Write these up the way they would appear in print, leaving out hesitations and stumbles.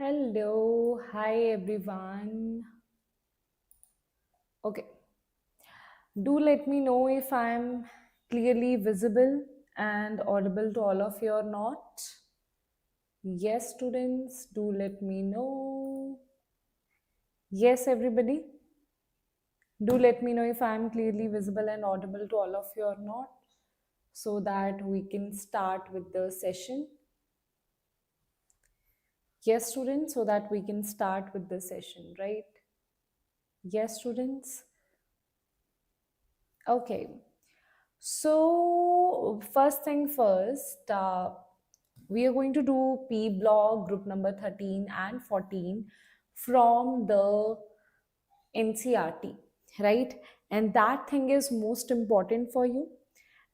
Hello, hi everyone. Okay, do let me know if I'm clearly visible and audible to all of you or not. Yes, students, do let me know. Yes, everybody, do let me know if I'm clearly visible and audible to all of you or not so that we can start with the session. Yes, students, so that we can start with the session, right? Yes, students. Okay. So, first thing first, we are going to do P block group number 13 and 14 from the NCERT, right? And that thing is most important for you.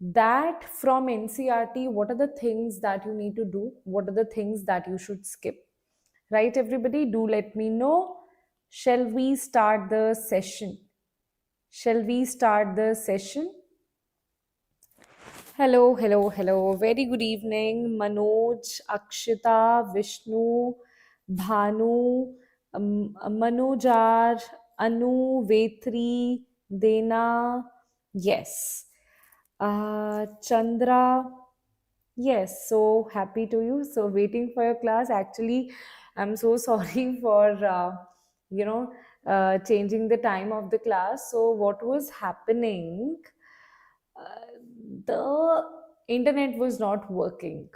That from NCERT, what are the things that you need to do? What are the things that you should skip? Right, everybody? Do let me know. Shall we start the session? Shall we start the session? Hello, hello, hello. Very good evening, Manoj, Akshita, Vishnu, Bhanu, Manojar, Anu, Vetri, Dena. Yes. Chandra. Yes, so happy to you. So waiting for your class. Actually, I'm so sorry for you know changing the time of the class. So what was happening? The internet was not working,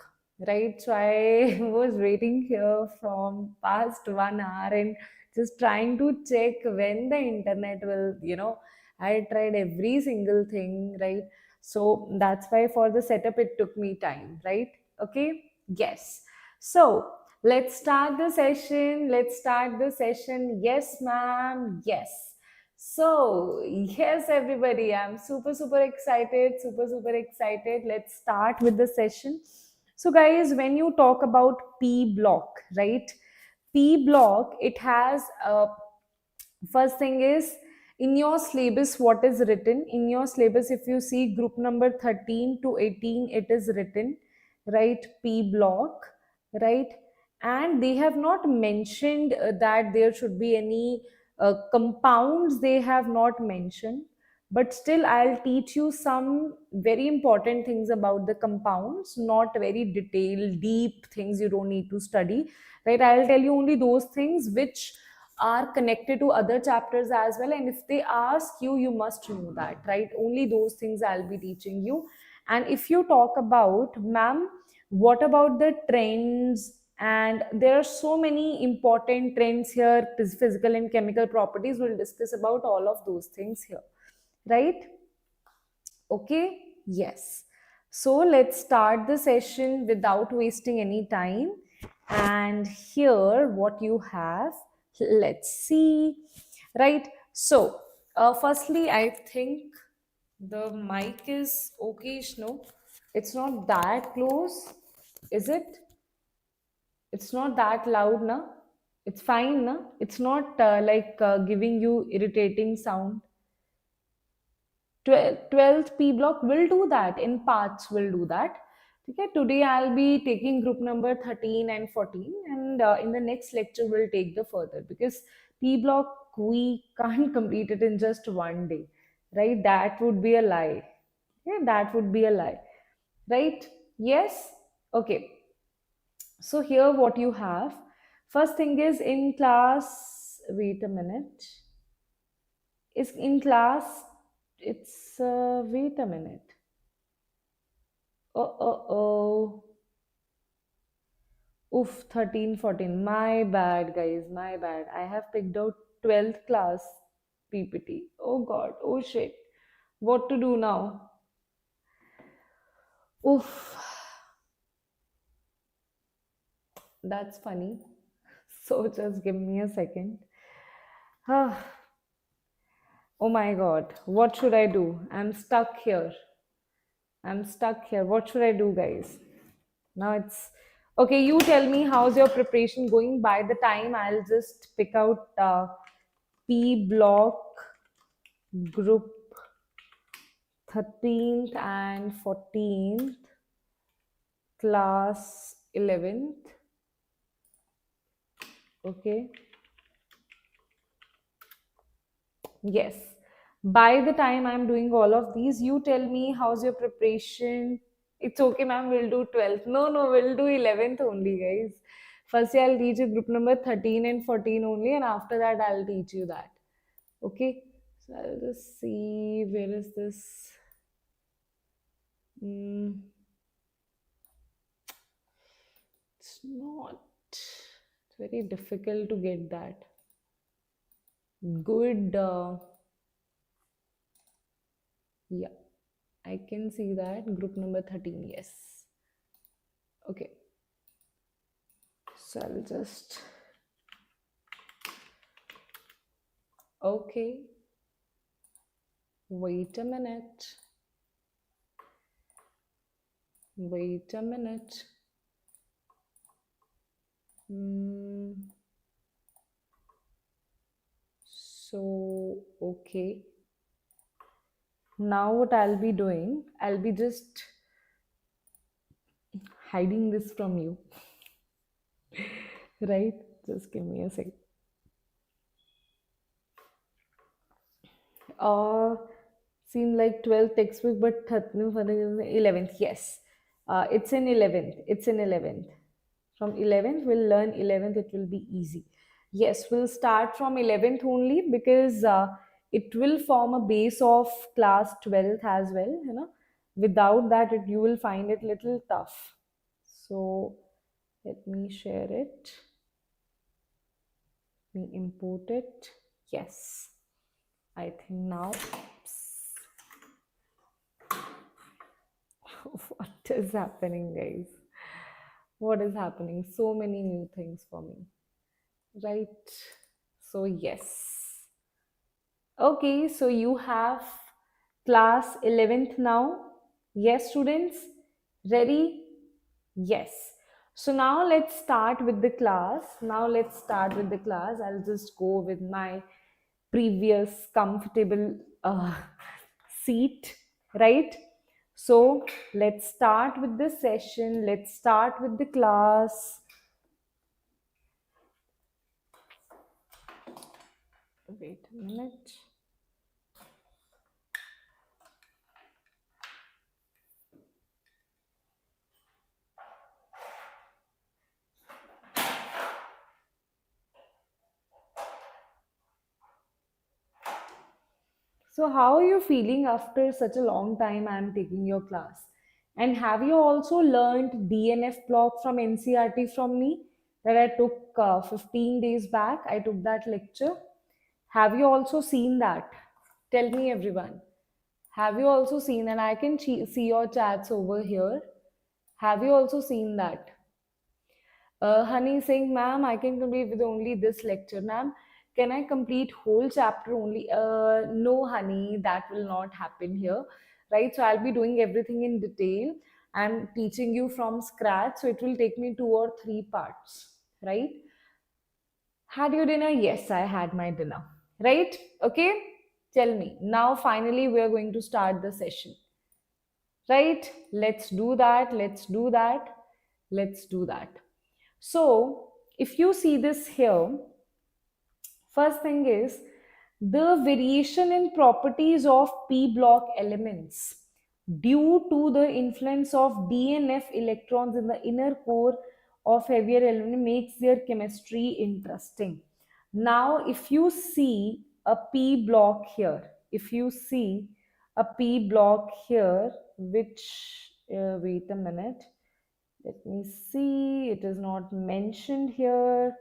right? So I was waiting here from past 1 hour and just trying to check when the internet will, I tried every single thing, right? So that's why for the setup it took me time, right? Okay, yes. So let's start the session. Let's start the session. Yes, ma'am. Yes. So, yes, everybody, I'm super, super excited, super, super excited. Let's start with the session. So, guys, when you talk about P block, right? P block, it has first thing is in your syllabus, what is written in your syllabus. If you see group number 13 to 18, it is written, right? P block, right? And they have not mentioned that there should be any compounds, they have not mentioned, but still I'll teach you some very important things about the compounds, not very detailed deep things you don't need to study, right? I'll tell you only those things which are connected to other chapters as well, and if they ask you, you must know that, right? Only those things I'll be teaching you. And if you talk about, ma'am, what about the trends? And there are so many important trends here, physical and chemical properties. We'll discuss about all of those things here, right? Okay, yes. So let's start the session without wasting any time. And here, what you have, let's see, right? So, firstly, I think the mic is okay, no? It's not that close, is it? It's not that loud, na? It's fine, na? It's not giving you irritating sound. 12th P block will do that, in parts will do that. Okay, today I'll be taking group number 13 and 14, and in the next lecture we'll take the further, because P block we can't complete it in just one day, right? That would be a lie. Yeah, that would be a lie, right? Yes. Okay, so here what you have, first thing is in class, wait a minute, is in class, it's wait a minute. Oh. Oof, 13, 14. My bad, guys. My bad. I have picked out 12th class PPT. Oh God. Oh shit. What to do now? Oof. That's funny. So just give me a second. Ah, oh my God. What should I do? I'm stuck here. I'm stuck here. What should I do, guys? Now it's okay. You tell me how's your preparation going. By the time I'll just pick out P block group 13th and 14th, class 11th. Okay. Yes. By the time I'm doing all of these, you tell me how's your preparation. It's okay, ma'am, we'll do 12th. No, no, we'll do 11th only, guys. First, I'll teach you group number 13 and 14 only, and after that, I'll teach you that. Okay. So I'll just see where is this. Mm, it's not. It's very difficult to get that. Good. Yeah, I can see that. Group number 13, yes. Okay. So I'll just. Okay. Wait a minute. Wait a minute. Hmm. So, okay. Now, what I'll be doing, I'll be just hiding this from you, right? Just give me a sec. Uh, Seem like 12th textbook, but 13th, 11th. Yes. It's in 11th. It's in 11th. From 11th, we'll learn 11th. It will be easy. Yes, we'll start from 11th only because it will form a base of class 12th as well. Without that, you will find it little tough. So let me share it. Let me import it. Yes. I think now. What is happening, guys? What is happening? So many new things for me, right? So, yes. Okay, so you have class 11th now. Yes, students? Ready? Yes. So now let's start with the class. Now let's start with the class. I'll just go with my previous comfortable seat, right? So let's start with the session. Let's start with the class. Wait a minute. So, how are you feeling after such a long time I'm taking your class? And have you also learned DNF block from NCERT from me that I took 15 days back? I took that lecture. Have you also seen that? Tell me, everyone. Have you also seen, and I can see your chats over here. Have you also seen that? Honey saying, ma'am, I can complete with only this lecture. Ma'am, can I complete whole chapter only? No, honey, that will not happen here. Right? So I'll be doing everything in detail. I'm teaching you from scratch. So it will take me 2 or 3 parts. Right? Had your dinner? Yes, I had my dinner. Right? Okay? Tell me. Now, finally, we are going to start the session. Right? Let's do that. Let's do that. Let's do that. So, if you see this here, first thing is the variation in properties of p block elements due to the influence of D and F electrons in the inner core of heavier element makes their chemistry interesting. Now, if you see a p block here, if you see a p block here, which, wait a minute, let me see, it is not mentioned here.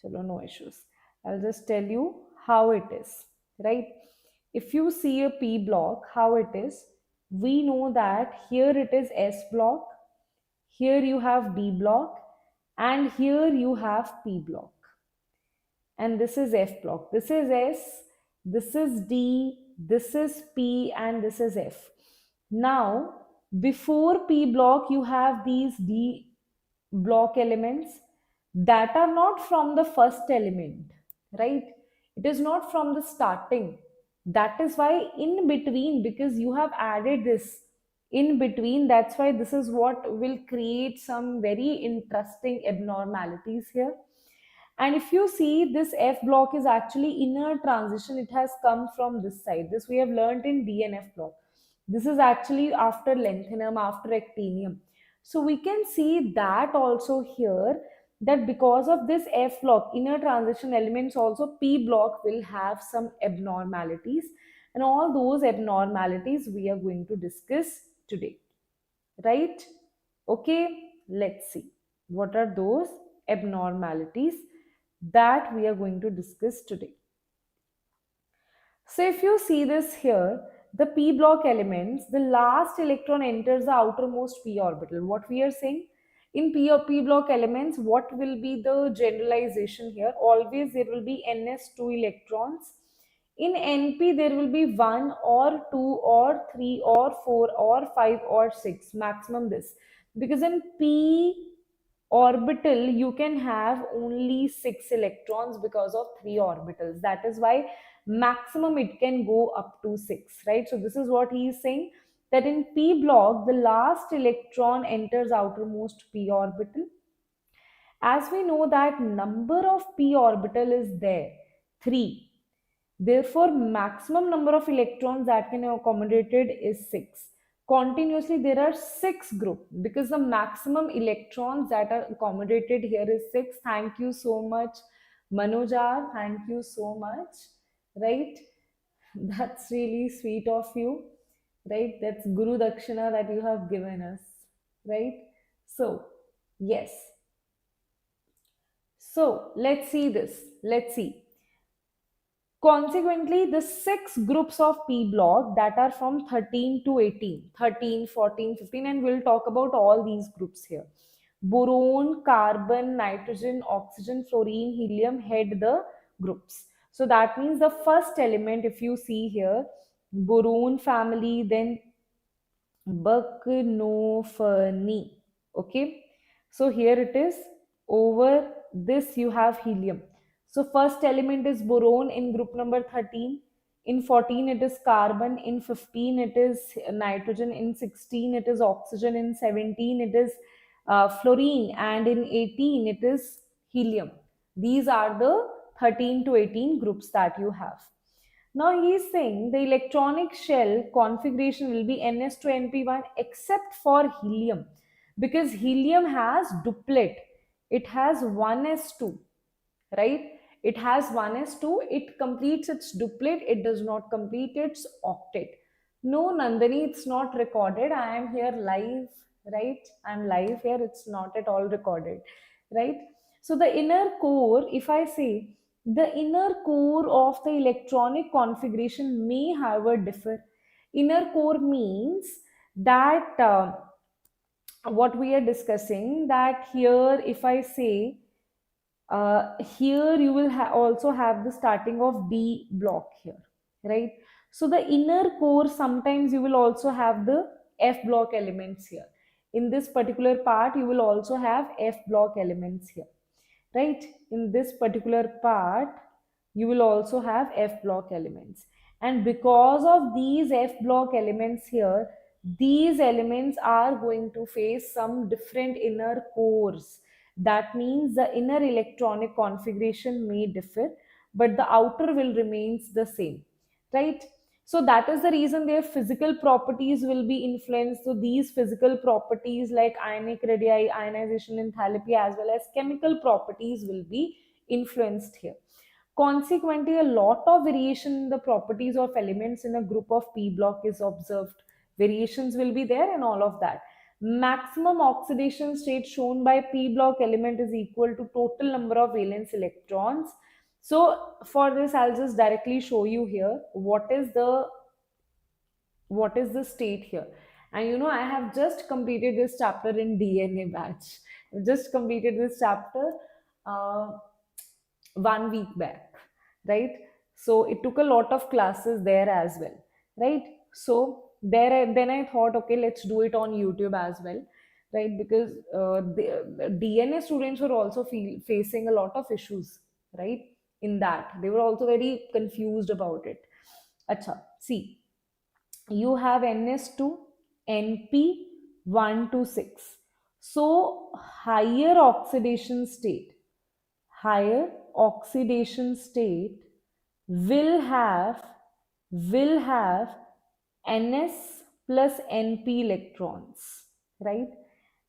Chalo, no issues. I'll just tell you how it is, right? If you see a P block, how it is, we know that here it is S block, here you have D block, and here you have P block. And this is F block. This is S, this is D, this is P, and this is F. Now, before P block, you have these D block elements that are not from the first element, right? It is not from the starting. That is why in between, because you have added this in between, that's why this is what will create some very interesting abnormalities here. And if you see, this F block is actually inner transition. It has come from this side. This we have learned in DNF block. This is actually after lanthanum, after actinium. So we can see that also here, that because of this F block, inner transition elements, also P block will have some abnormalities. And all those abnormalities we are going to discuss today. Right? Okay, let's see. What are those abnormalities that we are going to discuss today? So if you see this here, the p block elements, the last electron enters the outermost p orbital. What we are saying? In p or p block elements, what will be the generalization here? Always there will be ns2 electrons. In np, there will be 1 or 2 or 3 or 4 or 5 or 6, maximum this. Because in p orbital, you can have only 6 electrons because of 3 orbitals. That is why maximum it can go up to 6, right? So this is what he is saying, that in p block, the last electron enters outermost p orbital. As we know that number of p orbital is there, 3. Therefore, maximum number of electrons that can be accommodated is 6. Continuously, there are 6 groups because the maximum electrons that are accommodated here is 6. Thank you so much, Manojar. Thank you so much. Right? That's really sweet of you. Right? That's Guru Dakshina that you have given us. Right? So, yes. So, let's see this. Let's see. Consequently, the 6 groups of P block that are from 13 to 18, 13, 14, 15, and we'll talk about all these groups here. Boron, carbon, nitrogen, oxygen, fluorine, helium head the groups. So that means the first element, if you see here, boron family, then Buchnopherni. Okay. So here it is. Over this you have helium. So first element is boron in group number 13. In 14 it is carbon. In 15 it is nitrogen. In 16 it is oxygen. In 17 it is fluorine. And in 18 it is helium. These are the 13 to 18 groups that you have. Now he is saying the electronic shell configuration will be Ns to Np1 except for helium, because helium has duplet. It has 1s2, right? It has 1s2. It completes its duplet. It does not complete its octet. No, Nandini, it's not recorded. I am here live, right? I'm live here. It's not at all recorded, right? So the inner core, if I say, the inner core of the electronic configuration may, however, differ. Inner core means that what we are discussing, that here, if I say, here you will also have the starting of D block here, right? So the inner core, sometimes you will also have the F block elements here. In this particular part, you will also have F block elements here, right? In this particular part, you will also have F block elements. And because of these F block elements here, these elements are going to face some different inner cores. That means the inner electronic configuration may differ, but the outer will remains the same, right? So that is the reason their physical properties will be influenced. So these physical properties like ionic radii, ionization, enthalpy, as well as chemical properties will be influenced here. Consequently, a lot of variation in the properties of elements in a group of P block is observed. Variations will be there and all of that. Maximum oxidation state shown by P block element is equal to total number of valence electrons. So for this, I'll just directly show you here what is the state here. And I have just completed this chapter in DNA batch. I've just completed this chapter uh, 1 week back, right? So it took a lot of classes there as well, right? So then I thought, okay, let's do it on YouTube as well, right? Because the DNA students were also facing a lot of issues, right? In that they were also very confused about it. Acha, see, you have ns2 np 1 to 6. So higher oxidation state, higher oxidation state will have will have Ns plus Np electrons, right?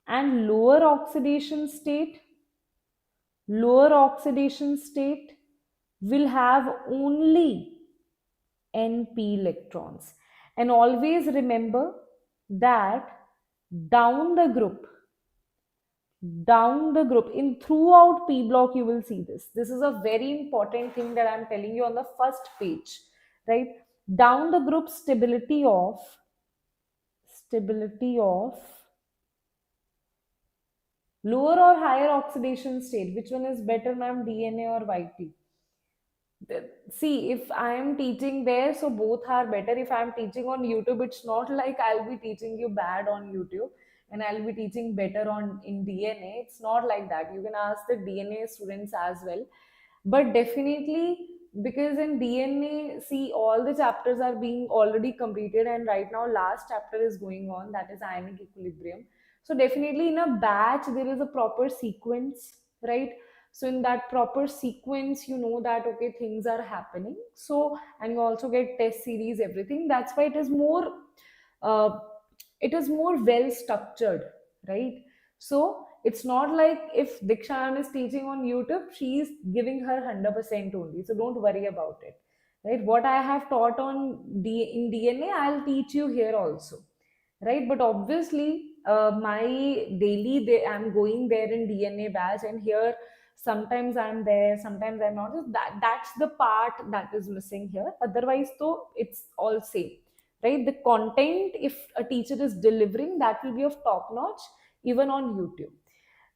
And lower oxidation state will have only Np electrons. And always remember that down the group, in throughout P block, you will see this is a very important thing that I'm telling you on the first page, right? Down the group, stability of lower or higher oxidation state, which one is better, ma'am? DNA or YT? See, if I am teaching there, so both are better. If I am teaching on YouTube, it's not like I'll be teaching you bad on YouTube and I'll be teaching better on in DNA. It's not like that. You can ask the DNA students as well. But definitely, because in DNA, see, all the chapters are being already completed, and right now last chapter is going on, that is ionic equilibrium. So definitely in a batch there is a proper sequence, right? So in that proper sequence, you know that okay, things are happening. So, and you also get test series, everything. That's why uh, it is more well structured, right? So it's not like if Diksha Ma'am is teaching on YouTube, she is giving her 100% only. So don't worry about it, right? What I have taught in DNA, I'll teach you here also, right? But obviously, my daily I'm going there in DNA batch, and here sometimes I'm there, sometimes I'm not. So that's the part that is missing here. Otherwise, though, it's all same, right? The content, if a teacher is delivering, that will be of top notch, even on YouTube.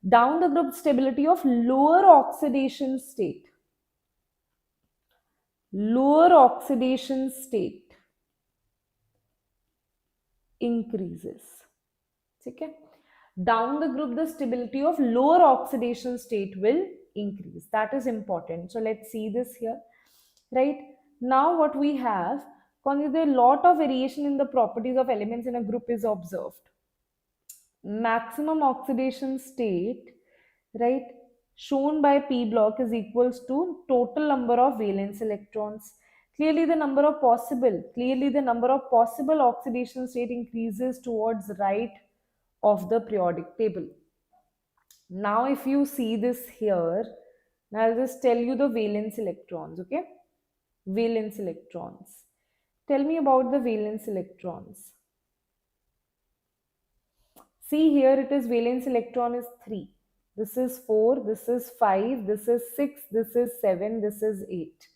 Down the group, stability of lower oxidation state increases. Okay. Down the group, the stability of lower oxidation state will increase. That is important. So let's see this here, right? Now what we have, consider a lot of variation in the properties of elements in a group is observed. Maximum oxidation state, right, shown by P block is equals to total number of valence electrons. Clearly the number of possible oxidation state increases towards right of the periodic table. Now, if you see this here, now I'll just tell you the valence electrons, okay? Valence electrons. Tell me about the valence electrons. See here, it is valence electron is 3. This is 4, this is 5, this is 6, this is 7, this is 8.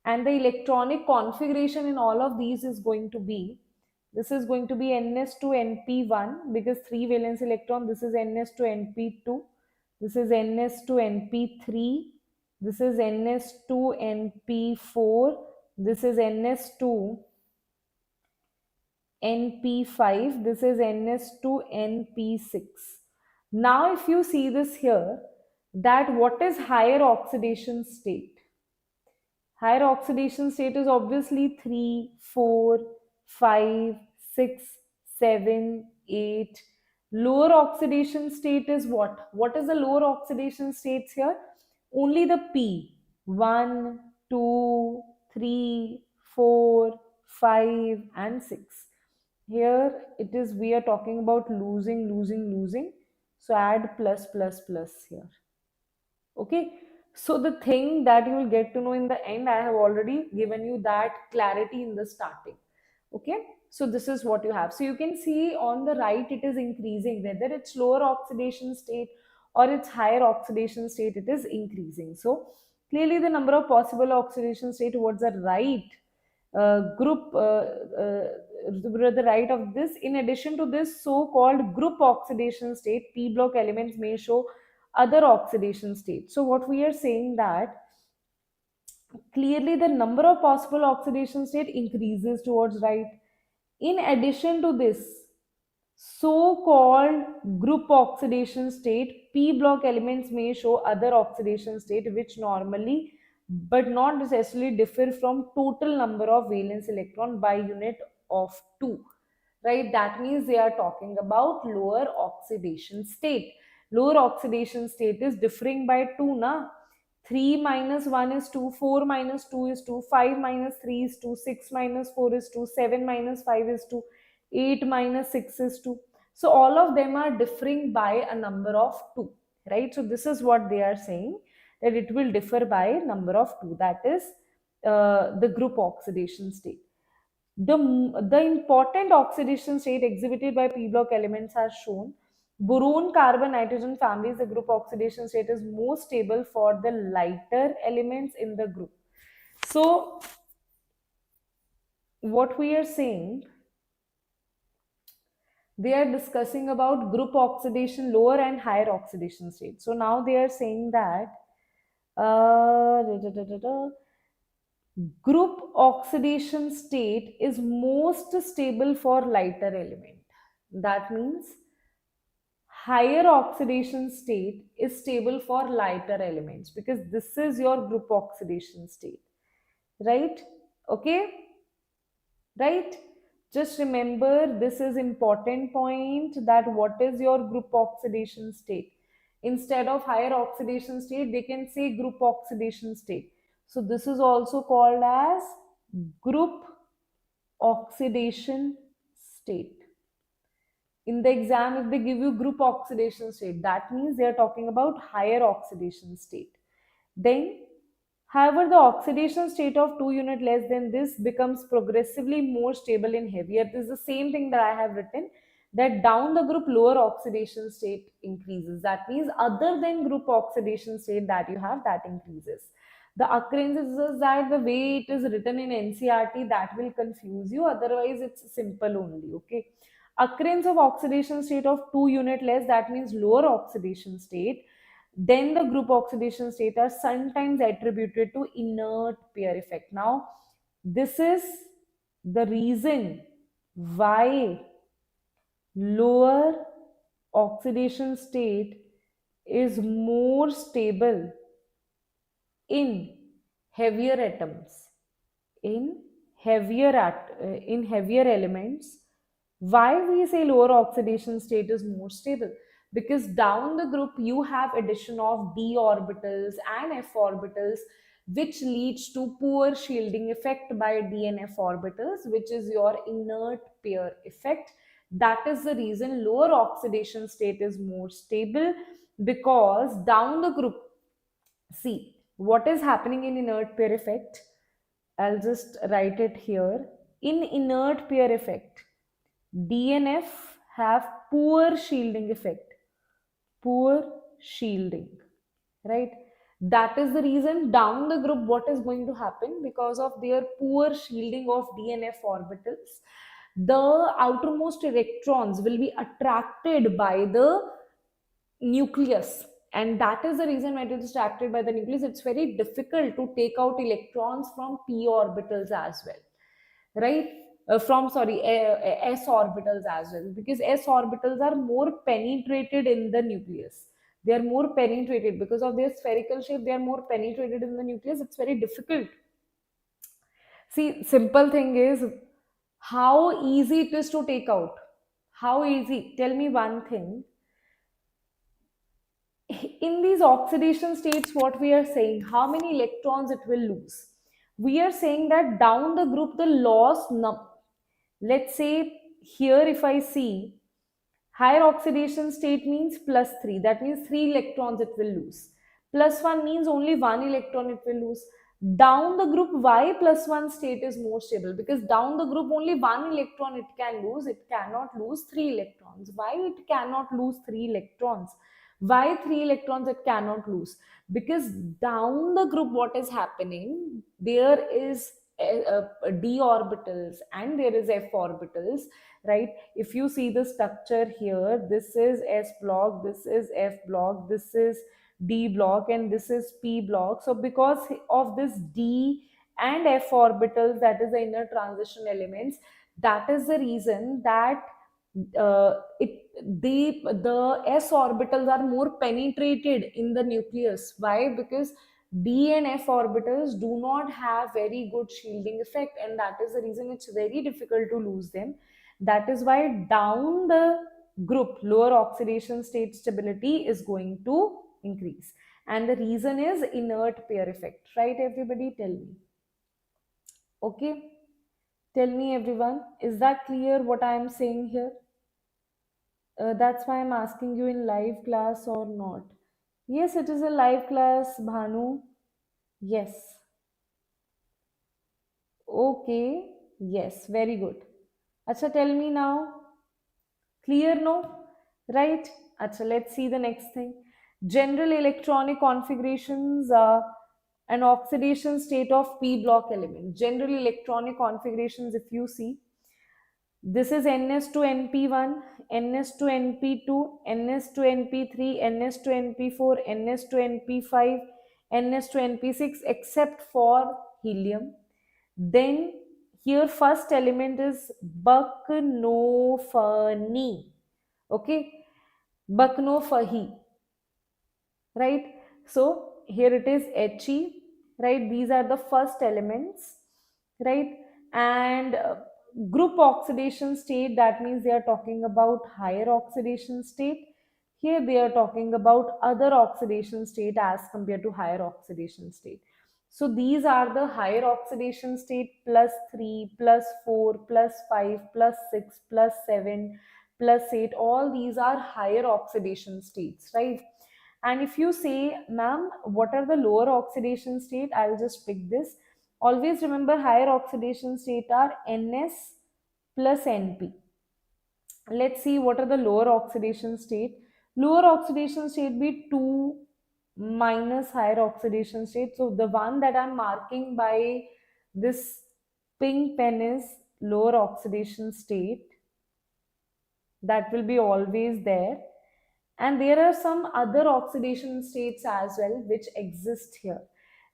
And the electronic configuration in all of these is going to be, this is going to be Ns2 Np1 because 3 valence electron, this is Ns2 Np2, this is Ns2 Np3, this is Ns2 Np4, this is Ns2 Np5, this is Ns2 Np6. Now if you see this here, that what is higher oxidation state? Higher oxidation state is obviously 3, 4, 5, 6, 7, 8. Lower oxidation state is what? What is the lower oxidation states here? Only the P. 1, 2, 3, 4, 5, and 6. Here it is, we are talking about losing. So add plus plus plus here. Okay. So the thing that you will get to know in the end, I have already given you that clarity in the starting. Okay. So this is what you have. So you can see on the right, it is increasing, whether it's lower oxidation state or it's higher oxidation state, it is increasing. So clearly the number of possible oxidation state towards the right group, the right of this. In addition to this so-called group oxidation state, P block elements may show other oxidation states. So what we are saying that clearly the number of possible oxidation state increases towards right. In addition to this so-called group oxidation state, P block elements may show other oxidation state which normally but not necessarily differ from total number of valence electron by unit of 2, right? That means they are talking about lower oxidation state. Lower oxidation state is differing by 2 na. 3 minus 1 is 2, 4 minus 2 is 2, 5 minus 3 is 2, 6 minus 4 is 2, 7 minus 5 is 2, 8 minus 6 is 2. So all of them are differing by a number of 2, right? So this is what they are saying, that it will differ by number of 2. That is the group oxidation state. The important oxidation state exhibited by p block elements are shown. Boron, carbon, nitrogen families, the group oxidation state is more stable for the lighter elements in the group. So what we are saying, they are discussing about group oxidation, lower and higher oxidation state. So now they are saying that group oxidation state is most stable for lighter element. That means higher oxidation state is stable for lighter elements, because this is your group oxidation state, right? Okay, right? Just remember, this is important point, that what is your group oxidation state. Instead of higher oxidation state, they can say group oxidation state. So this is also called as group oxidation state. In the exam, if they give you group oxidation state, that means they are talking about higher oxidation state. Then, however, the oxidation state of 2 unit less than this becomes progressively more stable in heavier. This is the same thing that I have written, that down the group lower oxidation state increases. That means other than group oxidation state that you have, that increases. The occurrence is that the way it is written in NCERT, that will confuse you. Otherwise, it's simple only. Okay. Occurrence of oxidation state of 2 unit less, that means lower oxidation state, then the group oxidation state are sometimes attributed to inert pair effect. Now, this is the reason why lower oxidation state is more stable in heavier atoms, in in heavier elements. Why we say lower oxidation state is more stable? Because down the group you have addition of d orbitals and f orbitals, which leads to poor shielding effect by d and f orbitals, which is your inert pair effect. That is the reason lower oxidation state is more stable, because down the group, see what is happening in inert pair effect. I'll just write it here. In inert pair effect, DNF have poor shielding effect. Poor shielding, right? That is the reason down the group what is going to happen, because of their poor shielding of DNF orbitals. The outermost electrons will be attracted by the nucleus, and that is the reason when it is attracted by the nucleus, it's very difficult to take out electrons from p orbitals as well, right? From sorry s orbitals as well, because s orbitals are more penetrated in the nucleus. They are more penetrated because of their spherical shape. They are more penetrated in the nucleus. It's very difficult. See, simple thing is how easy it is to take out. How easy? Tell me one thing. In these oxidation states, what we are saying, how many electrons it will lose? We are saying that down the group the loss let's say here, if I see higher oxidation state means plus 3, that means 3 electrons it will lose. Plus 1 means only 1 electron it will lose. Down the group, why plus 1 state is more stable? Because down the group only 1 electron it can lose, it cannot lose 3 electrons. Why it cannot lose 3 electrons? Why 3 electrons it cannot lose? Because down the group what is happening, there is d orbitals and there is f orbitals, right? If you see the structure here, this is s block, this is f block, this is d block, and this is p block. So because of this d and f orbitals, that is the inner transition elements, that is the reason that the s orbitals are more penetrated in the nucleus. Why? Because d and f orbitals do not have very good shielding effect, and that is the reason it's very difficult to lose them. That is why down the group lower oxidation state stability is going to increase. and the reason is inert pair effect, right? Everybody tell me. Okay, tell me everyone, is that clear what I am saying here? That's why I'm asking you, in live class or not? Yes, it is a live class, Bhanu. Yes. Okay. Yes, very good. Acha, tell me now. Clear, no? Right? Acha, let's see the next thing. General electronic configurations, an oxidation state of p block element. General electronic configurations, if you see, this is ns to np1, ns to np2, ns to np3, ns to np4, ns to np5, ns to np6, except for helium. Then here first element is Bucknofani. Okay, Bucknofahi, right? So here it is He, right? These are the first elements, right? And group oxidation state, that means they are talking about higher oxidation state. Here they are talking about other oxidation state as compared to higher oxidation state. So these are the higher oxidation state: +3, +4, +5, +6, +7, +8. All these are higher oxidation states, right? And if you say, ma'am, what are the lower oxidation state? I'll just pick this. Always remember, higher oxidation state are Ns plus Np. Let's see what are the lower oxidation state. Lower oxidation state be 2 minus higher oxidation state. So the one that I'm marking by this pink pen is lower oxidation state. That will be always there. And there are some other oxidation states as well which exist here.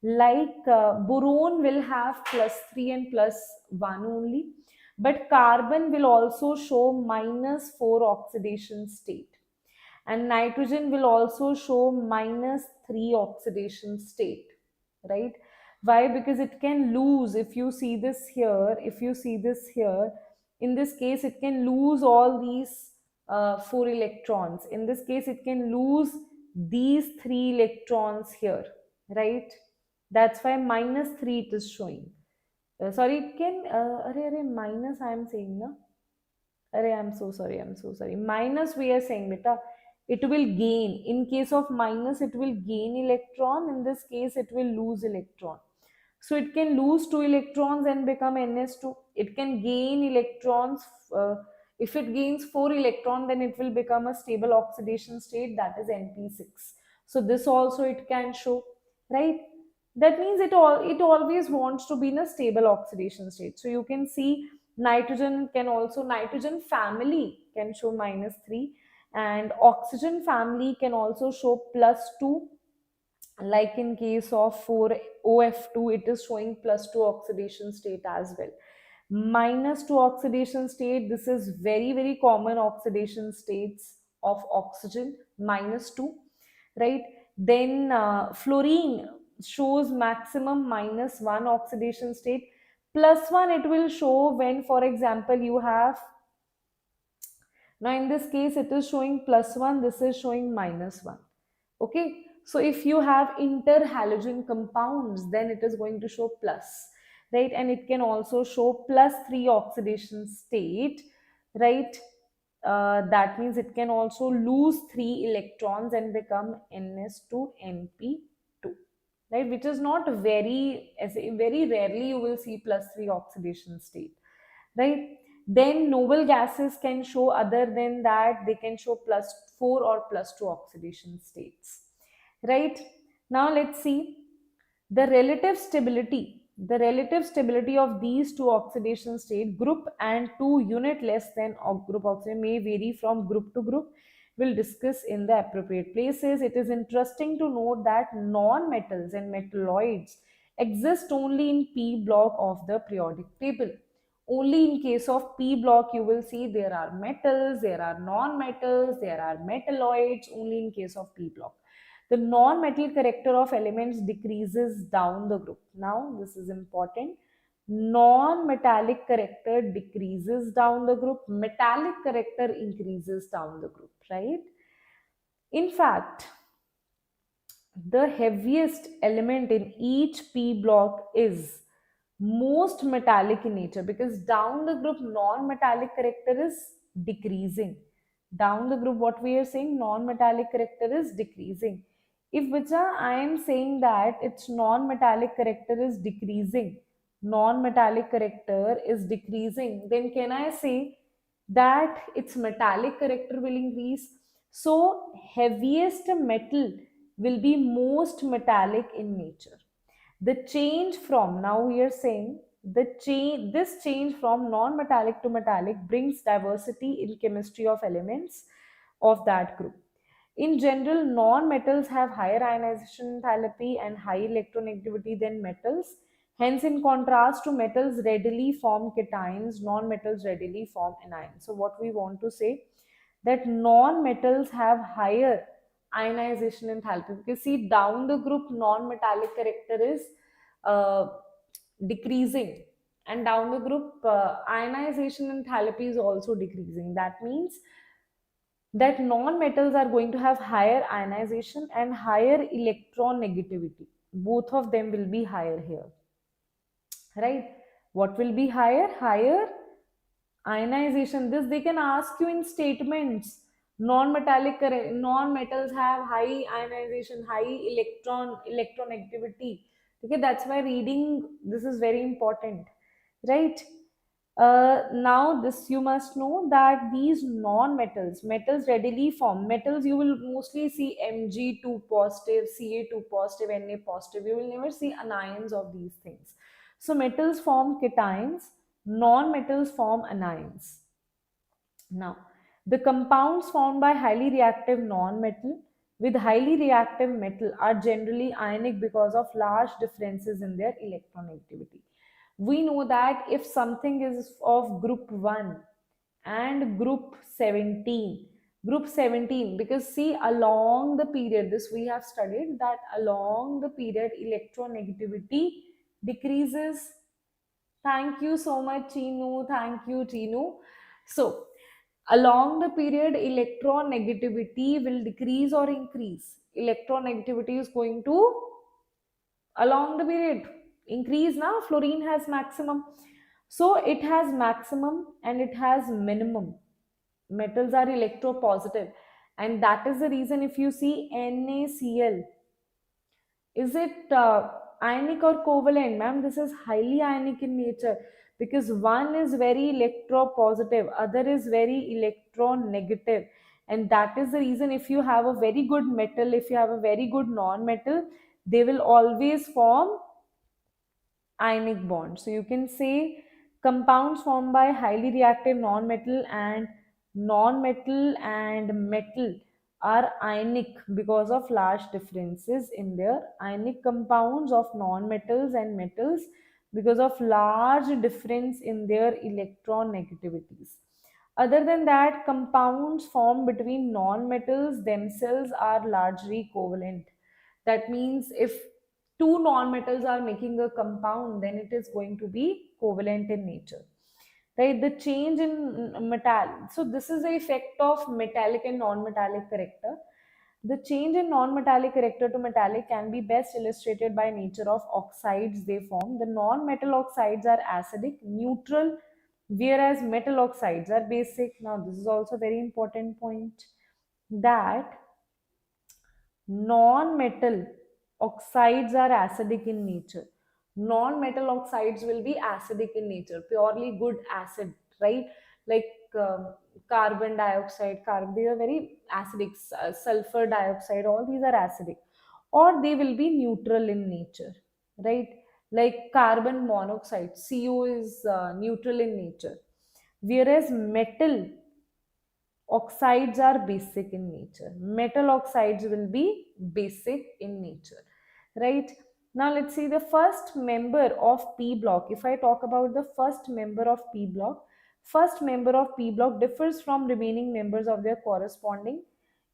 Like boron will have +3 and +1 only, but carbon will also show -4 oxidation state. And nitrogen will also show -3 oxidation state, right? Why? Because it can lose, if you see this here, if you see this here, in this case it can lose all these 4 electrons. In this case it can lose these 3 electrons here, right? That's why -3 it is showing. Sorry, it can minus I am saying na. I'm so sorry. I'm so sorry. Minus we are saying, beta, it will gain. In case of minus, it will gain electron. In this case, it will lose electron. So it can lose 2 electrons and become ns2. It can gain electrons. If it gains 4 electron, then it will become a stable oxidation state, that is np6. So this also it can show, right? That means it always wants to be in a stable oxidation state. So you can see nitrogen can also, nitrogen family can show -3, and oxygen family can also show +2. Like in case of 4OF2, it is showing +2 oxidation state as well. -2 oxidation state, this is very, very common oxidation states of oxygen, -2, right? Then fluorine shows maximum -1 oxidation state. +1 it will show when, for example, you have, now in this case it is showing +1, this is showing -1. Okay, so if you have interhalogen compounds, then it is going to show plus, right? And it can also show +3 oxidation state, right? That means it can also lose 3 electrons and become ns2 np2, right? Which is not very, very rarely you will see +3 oxidation state, right? Then noble gases can show, other than that, they can show +4 or +2 oxidation states, right? Now let's see the relative stability. The relative stability of these two oxidation state, group and 2 unit less than group oxygen, may vary from group to group. We'll discuss in the appropriate places. It is interesting to note that non-metals and metalloids exist only in p block of the periodic table. Only in case of p block you will see there are metals, there are non-metals, there are metalloids, only in case of p block. The non-metal character of elements decreases down the group. Now this is important. Non-metallic character decreases down the group, metallic character increases down the group, right? In fact, the heaviest element in each p block is most metallic in nature, because down the group non-metallic character is decreasing. Down the group, what we are saying, non-metallic character is decreasing. If Vicha, I am saying that its non-metallic character is decreasing, non-metallic character is decreasing, then can I say that its metallic character will increase? So heaviest metal will be most metallic in nature. The change from, now we are saying, this change from non-metallic to metallic brings diversity in chemistry of elements of that group. In general, non-metals have higher ionization enthalpy and high electronegativity than metals. Hence, in contrast to metals readily form cations, non-metals readily form anions. So, what we want to say, that non-metals have higher ionization enthalpy, because see, down the group non-metallic character is uh, decreasing, and down the group ionization enthalpy is also decreasing. That means that non-metals are going to have higher ionization and higher electron negativity. Both of them will be higher here, right? What will be higher? Higher ionization. This they can ask you in statements. Non-metals have high ionization, high electronegativity. Okay, that's why reading this is very important, right? Now this you must know that these non-metals, metals readily form. Metals you will mostly see Mg2 positive, Ca2 positive, Na positive. You will never see anions of these things. So metals form cations, non-metals form anions. Now, the compounds formed by highly reactive non-metal with highly reactive metal are generally ionic because of large differences in their electronegativity. We know that if something is of group 1 and group 17, because see, along the period, this we have studied, that along the period electronegativity decreases. Thank you so much, Chinu. Thank you, Chinu. So, along the period, electronegativity will decrease or increase. Electronegativity is going to, along the period, increase. Now, fluorine has maximum. So, it has maximum and it has minimum. Metals are electropositive. And that is the reason if you see NaCl, is it ionic or covalent, ma'am? This is highly ionic in nature, because one is very electropositive, other is very electronegative. And that is the reason if you have a very good metal, if you have a very good non-metal, they will always form ionic bond. So you can say compounds formed by highly reactive non-metal and metal are ionic because of large differences in their ionic compounds of non-metals and metals because of large difference in their electron negativities. Other than that, compounds formed between non-metals themselves are largely covalent. That means if two non-metals are making a compound, then it is going to be covalent in nature, right? The change in metal, so this is the effect of metallic and non-metallic character. The change in non-metallic character to metallic can be best illustrated by nature of oxides they form. The non-metal oxides are acidic, neutral, whereas metal oxides are basic. Now this is also a very important point, that non-metal oxides are acidic in nature. Non-metal oxides will be acidic in nature, purely good acid, right? Like carbon dioxide, carbon, they are very acidic. Sulfur dioxide, all these are acidic. Or they will be neutral in nature, right? Like carbon monoxide, CO is neutral in nature. Whereas metal oxides are basic in nature. Metal oxides will be basic in nature, right? Now let's see the first member of p block. If I talk about the first member of p block, first member of p block differs from remaining members of their corresponding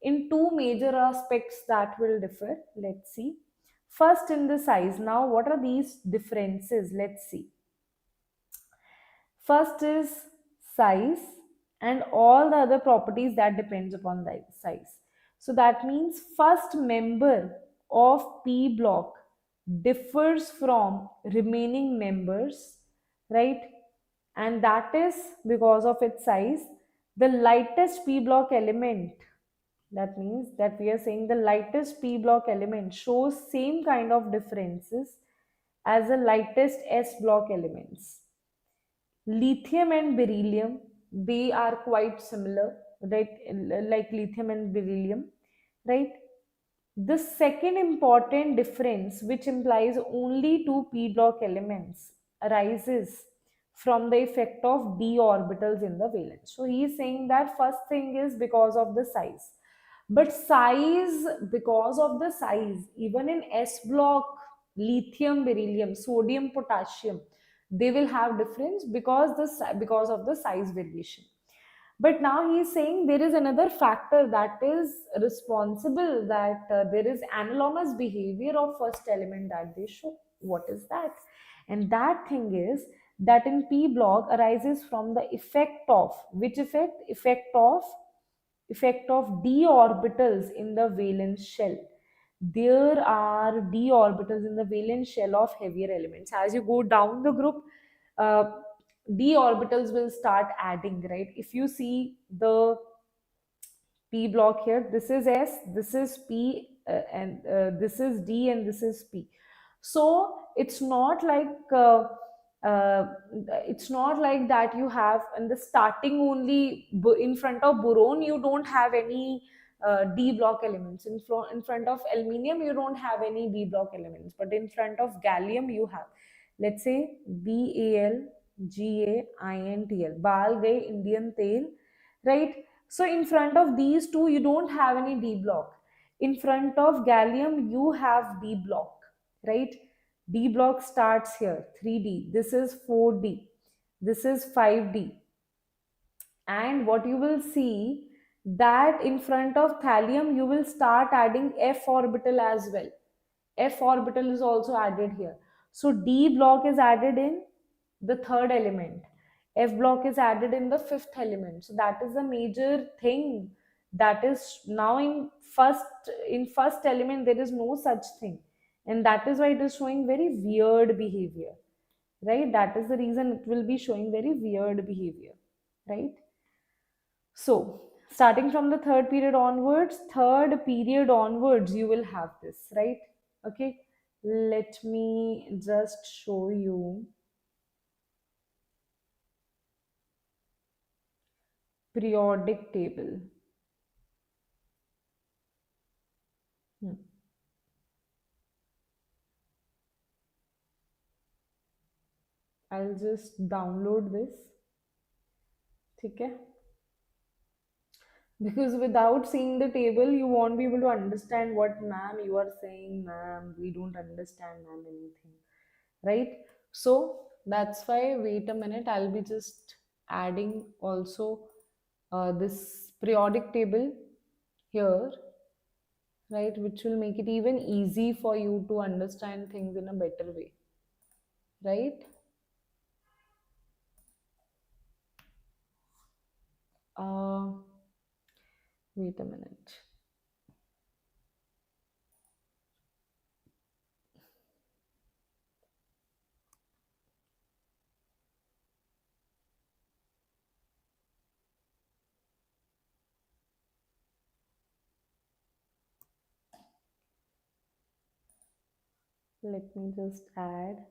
in two major aspects that will differ. Let's see. First, in the size. Now what are these differences? Let's see. First is size and all the other properties that depends upon the size. So that means first member of p block differs from remaining members, right? And that is because of its size. The lightest p block element, that means that we are saying the lightest p block element shows same kind of differences as the lightest s block elements. Lithium and beryllium, they are quite similar, right? Like lithium and beryllium, right? The second important difference, which implies only two p block elements, arises from the effect of d orbitals in the valence. So he is saying that first thing is because of the size. But size, because of the size, even in S block, lithium, beryllium, sodium, potassium, they will have difference because of the size variation. But now he is saying there is another factor that is responsible, that there is anomalous behavior of first element that they show. What is that? And that thing is that in p block arises from the effect of which effect of d orbitals in the valence shell. There are d orbitals in the valence shell of heavier elements. As you go down the group, uh, d orbitals will start adding, right? If you see the p block here, this is s, this is p, and this is d, and this is p. So it's not like uh, it's not like that you have in the starting only in front of boron you don't have any d block elements. In front of aluminium you don't have any d block elements, but in front of gallium you have, let's say, bal GaIntl, bal gay Indian tail, right? So in front of these two, you don't have any D block. In front of gallium, you have D block, right? D block starts here, 3D. This is 4D. This is 5D. And what you will see, that in front of thallium, you will start adding F orbital as well. F orbital is also added here. So D block is added in the third element. F block is added in the fifth element. So that is a major thing. That is now in first element there is no such thing. And that is why it is showing very weird behavior. Right? That is the reason it will be showing very weird behavior. Right? So, starting from the third period onwards, you will have this, right? Okay, let me just show you periodic table. Hmm. I'll just download this, okay? Because without seeing the table, you won't be able to understand what, ma'am, you are saying, ma'am. We don't understand, ma'am, anything, right? So that's why, wait a minute, I'll be just adding also this periodic table here, right, which will make it even easy for you to understand things in a better way, right? uh, Wait a minute. Let me just add.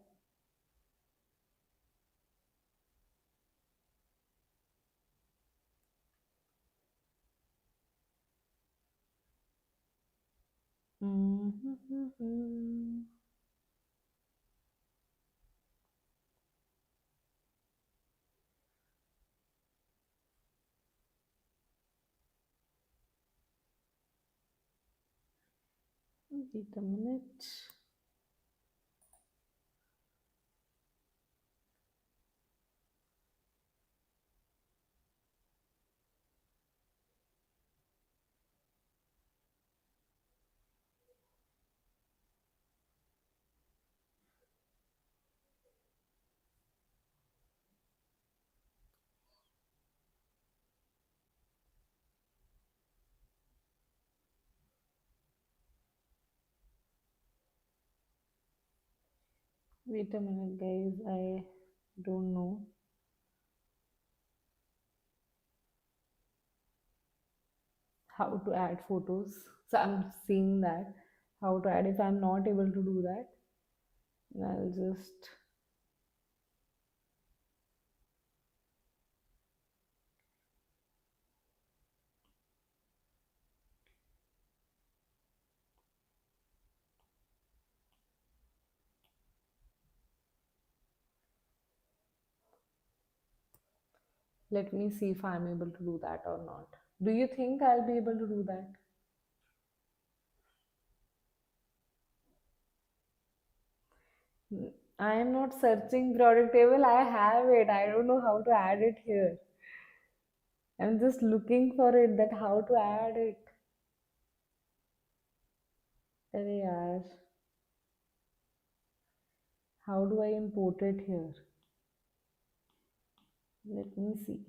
Mhm. Wait a minute. Wait a minute, guys. I don't know how to add photos. So I'm seeing that how to add. If I'm not able to do that, I'll just let me see if I'm able to do that or not. Do you think I'll be able to do that? I am not searching product table. I have it. I don't know how to add it here. I'm just looking for it that how to add it. अरे यार, how do I import it here? Let me see.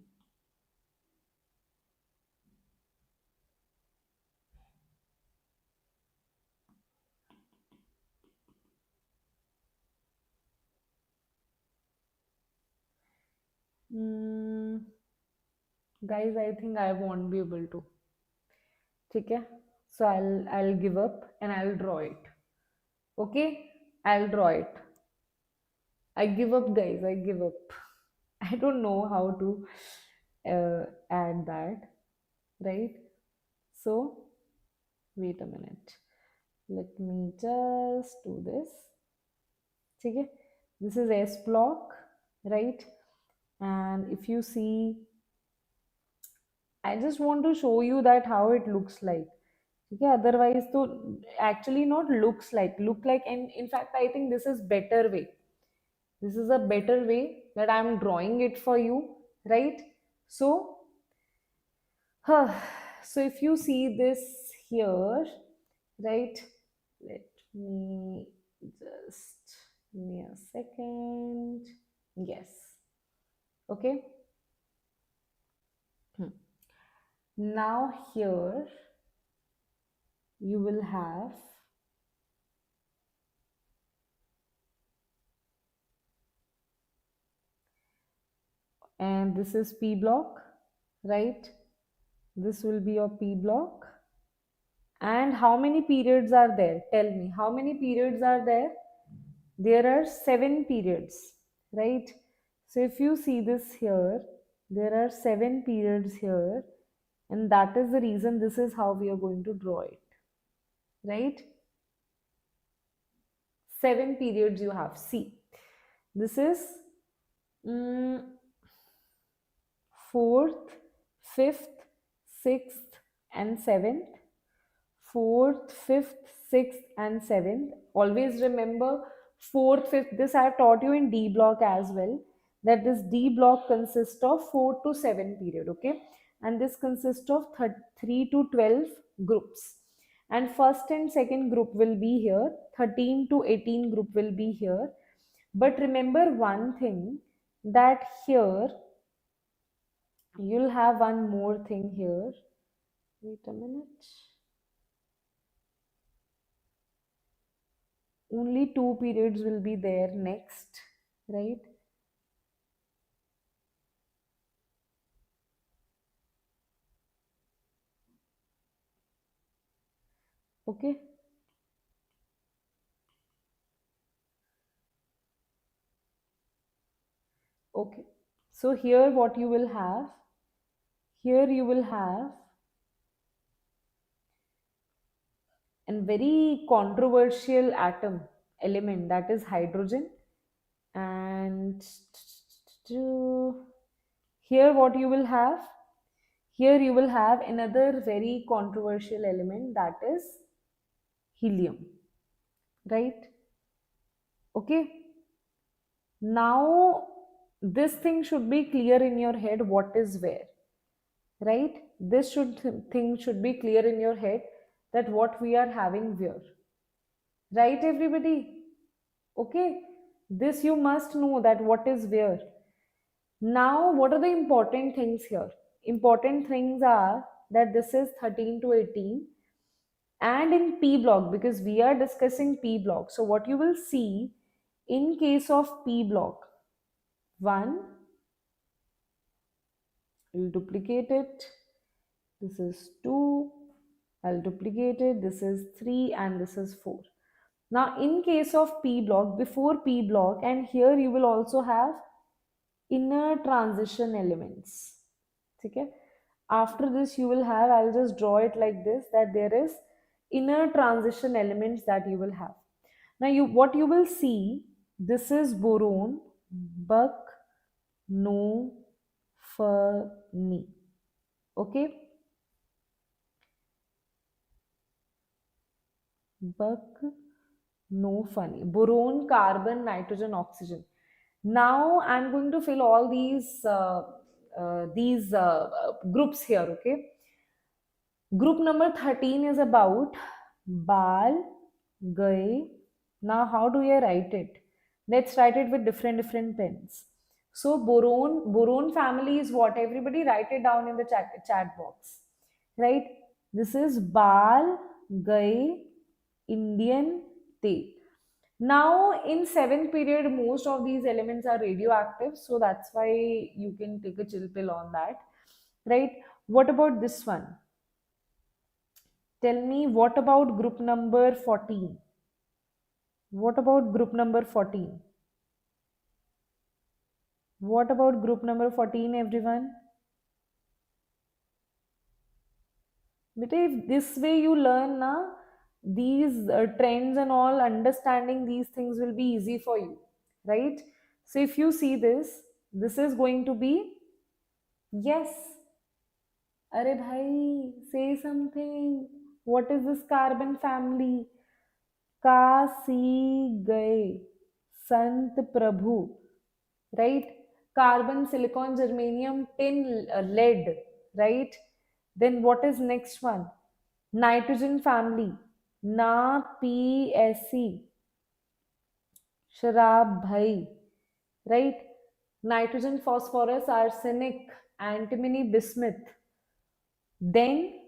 Hmm, guys, I think I won't be able to. ठीक है? So I'll give up and I'll draw it. Okay? I'll draw it. I give up, guys. I give up. I don't know how to add that, right? So wait a minute. Let me just do this. Okay, this is S block, right? And if you see, I just want to show you that how it looks like. Okay, otherwise, so actually not looks like, look like, and in fact, I think this is better way. This is a better way that I'm drawing it for you, right? So, so if you see this here, right? Let me just give me a second. Yes. Okay. Now here you will have and this is P block, right? This will be your P block. And how many periods are there? Tell me, how many periods are there? There are 7 periods, right? So if you see this here, there are 7 periods here, and that is the reason this is how we are going to draw it, right? 7 periods you have. See, this is mm, 4th, 5th, 6th, and 7th. 4th, 5th, 6th, and 7th. Always remember 4th, 5th. This I have taught you in D block as well. That this D block consists of 4 to 7 period. Okay. And this consists of 3 to 12 groups. And first and second group will be here. 13 to 18 group will be here. But remember one thing that here you'll have one more thing here. Wait a minute. Only 2 periods will be there next, right? Okay. Okay. So here what you will have, here you will have a very controversial atom element, that is hydrogen. And here what you will have, here you will have another very controversial element, that is helium, right? Okay. Now this thing should be clear in your head, what is where, right? This thing should be clear in your head, that what we are having where, right, everybody? Okay, this you must know that what is where. Now what are the important things here? Important things are that this is 13 to 18 and in P block, because we are discussing P block. So what you will see In case of p block, 1, we'll duplicate it, this is 2, I'll duplicate it, this is 3, and this is 4. Now in case of p block, before p block, and here you will also have inner transition elements. Okay, after this you will have, I'll just draw it like this, that there is inner transition elements that you will have. Now you, what you will see, this is boron, buck, no, Fermi. Okay, buck, no, funny. Boron, carbon, nitrogen, oxygen. Now I'm going to fill all these groups here. Okay. Group number 13 is about bal, gaye. Now how do I write it? Let's write it with different pens. So boron family is what? Everybody write it down in the chat box. Right? This is bal, gaye, Indian, te. Now in 7th period, most of these elements are radioactive, so that's why you can take a chill pill on that. Right? What about this one? Tell me, what about group number 14? What about group number 14? What about group number 14, everyone? But if this way you learn, na, these trends and all, understanding these things will be easy for you, right? So if you see this is going to be, yes. Arey bhai, say something. What is this carbon family? Kashi गए संत प्रभु, right? Carbon, silicon, germanium, tin, lead, right? Then what is next one? Nitrogen family, na, p, se, sharab bhai, right? Nitrogen, phosphorus, arsenic, antimony, bismuth. Then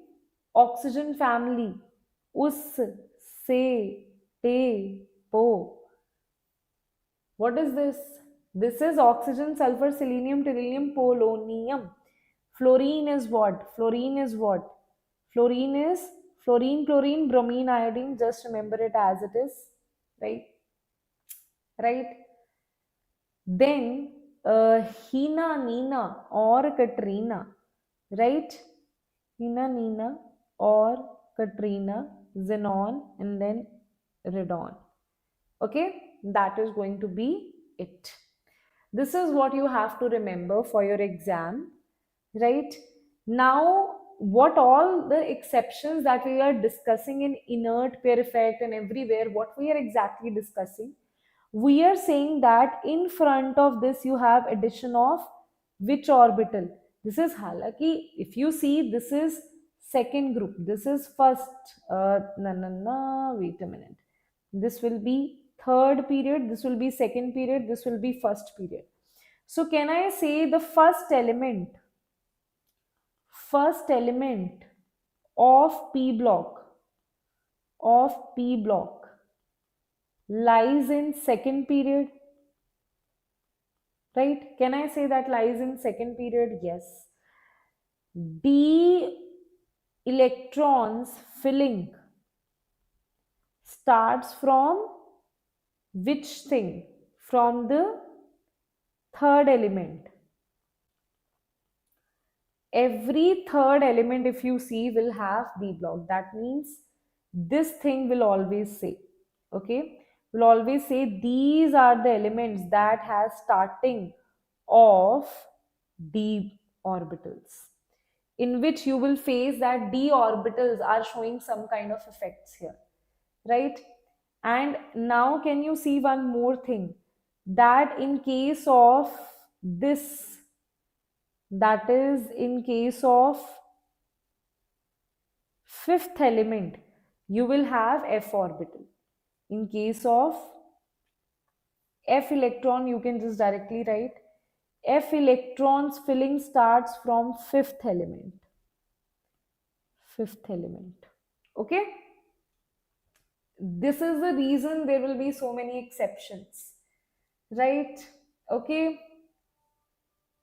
oxygen family, us, se, te, po. What is this? This is oxygen, sulfur, selenium, tellurium, polonium. Fluorine is what? Fluorine is what? Fluorine is fluorine, chlorine, bromine, iodine. Just remember it as it is, right? Right? Then Hina, Nina, or Katrina, right? Hina, Nina, or Katrina, xenon, and then radon. Okay, that is going to be it. This is what you have to remember for your exam, right? Now, what all the exceptions that we are discussing in inert, pair effect, and everywhere, what we are exactly discussing, we are saying that in front of this you have addition of which orbital. This is halaki, if you see, this is second group, this is first, wait a minute, this will be third period, this will be second period, this will be first period. So can I say the first element of p block lies in second period, right? Can I say that lies in second period? Yes. D electrons filling starts from which thing? From the third element. Every third element, if you see, will have B block. That means this thing will always say, okay, will always say these are the elements that has starting of D orbitals, in which you will face that D orbitals are showing some kind of effects here, right? And now can you see one more thing, that in case of this, that is in case of fifth element, you will have f orbital. In case of f electron, you can just directly write f electrons filling starts from fifth element. Fifth element. Okay, this is the reason there will be so many exceptions, Right? Okay,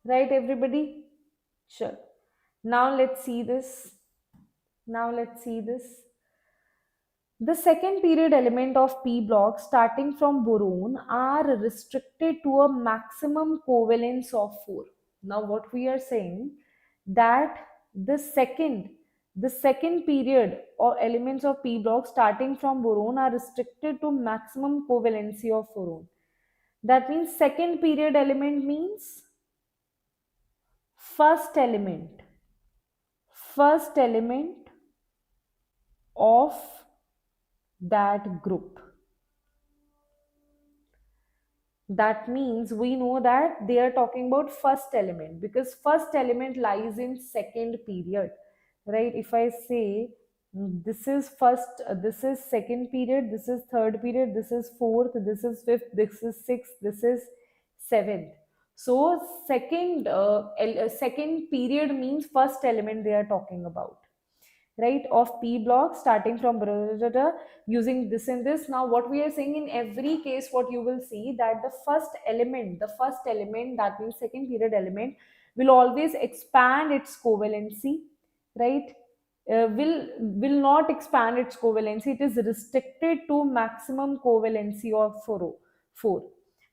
right, everybody? Sure. Now let's see this. Now let's see this. The second period element of P block starting from boron are restricted to a maximum covalence of 4. Now what we are saying that the second the second period or elements of P block starting from boron are restricted to maximum covalency of boron. That means second period element means first element first element of that group. That means we know that they are talking about first element because first element lies in second period, right? If I say this is first, this is second period, this is third period, this is fourth, this is fifth, this is sixth, this is seventh. So second second period means first element they are talking about, right, of P block starting from using this and this. Now what we are saying, in every case what you will see that the first element, that means second period element, will always expand its covalency, right? Will not expand its covalency. It is restricted to maximum covalency of 4.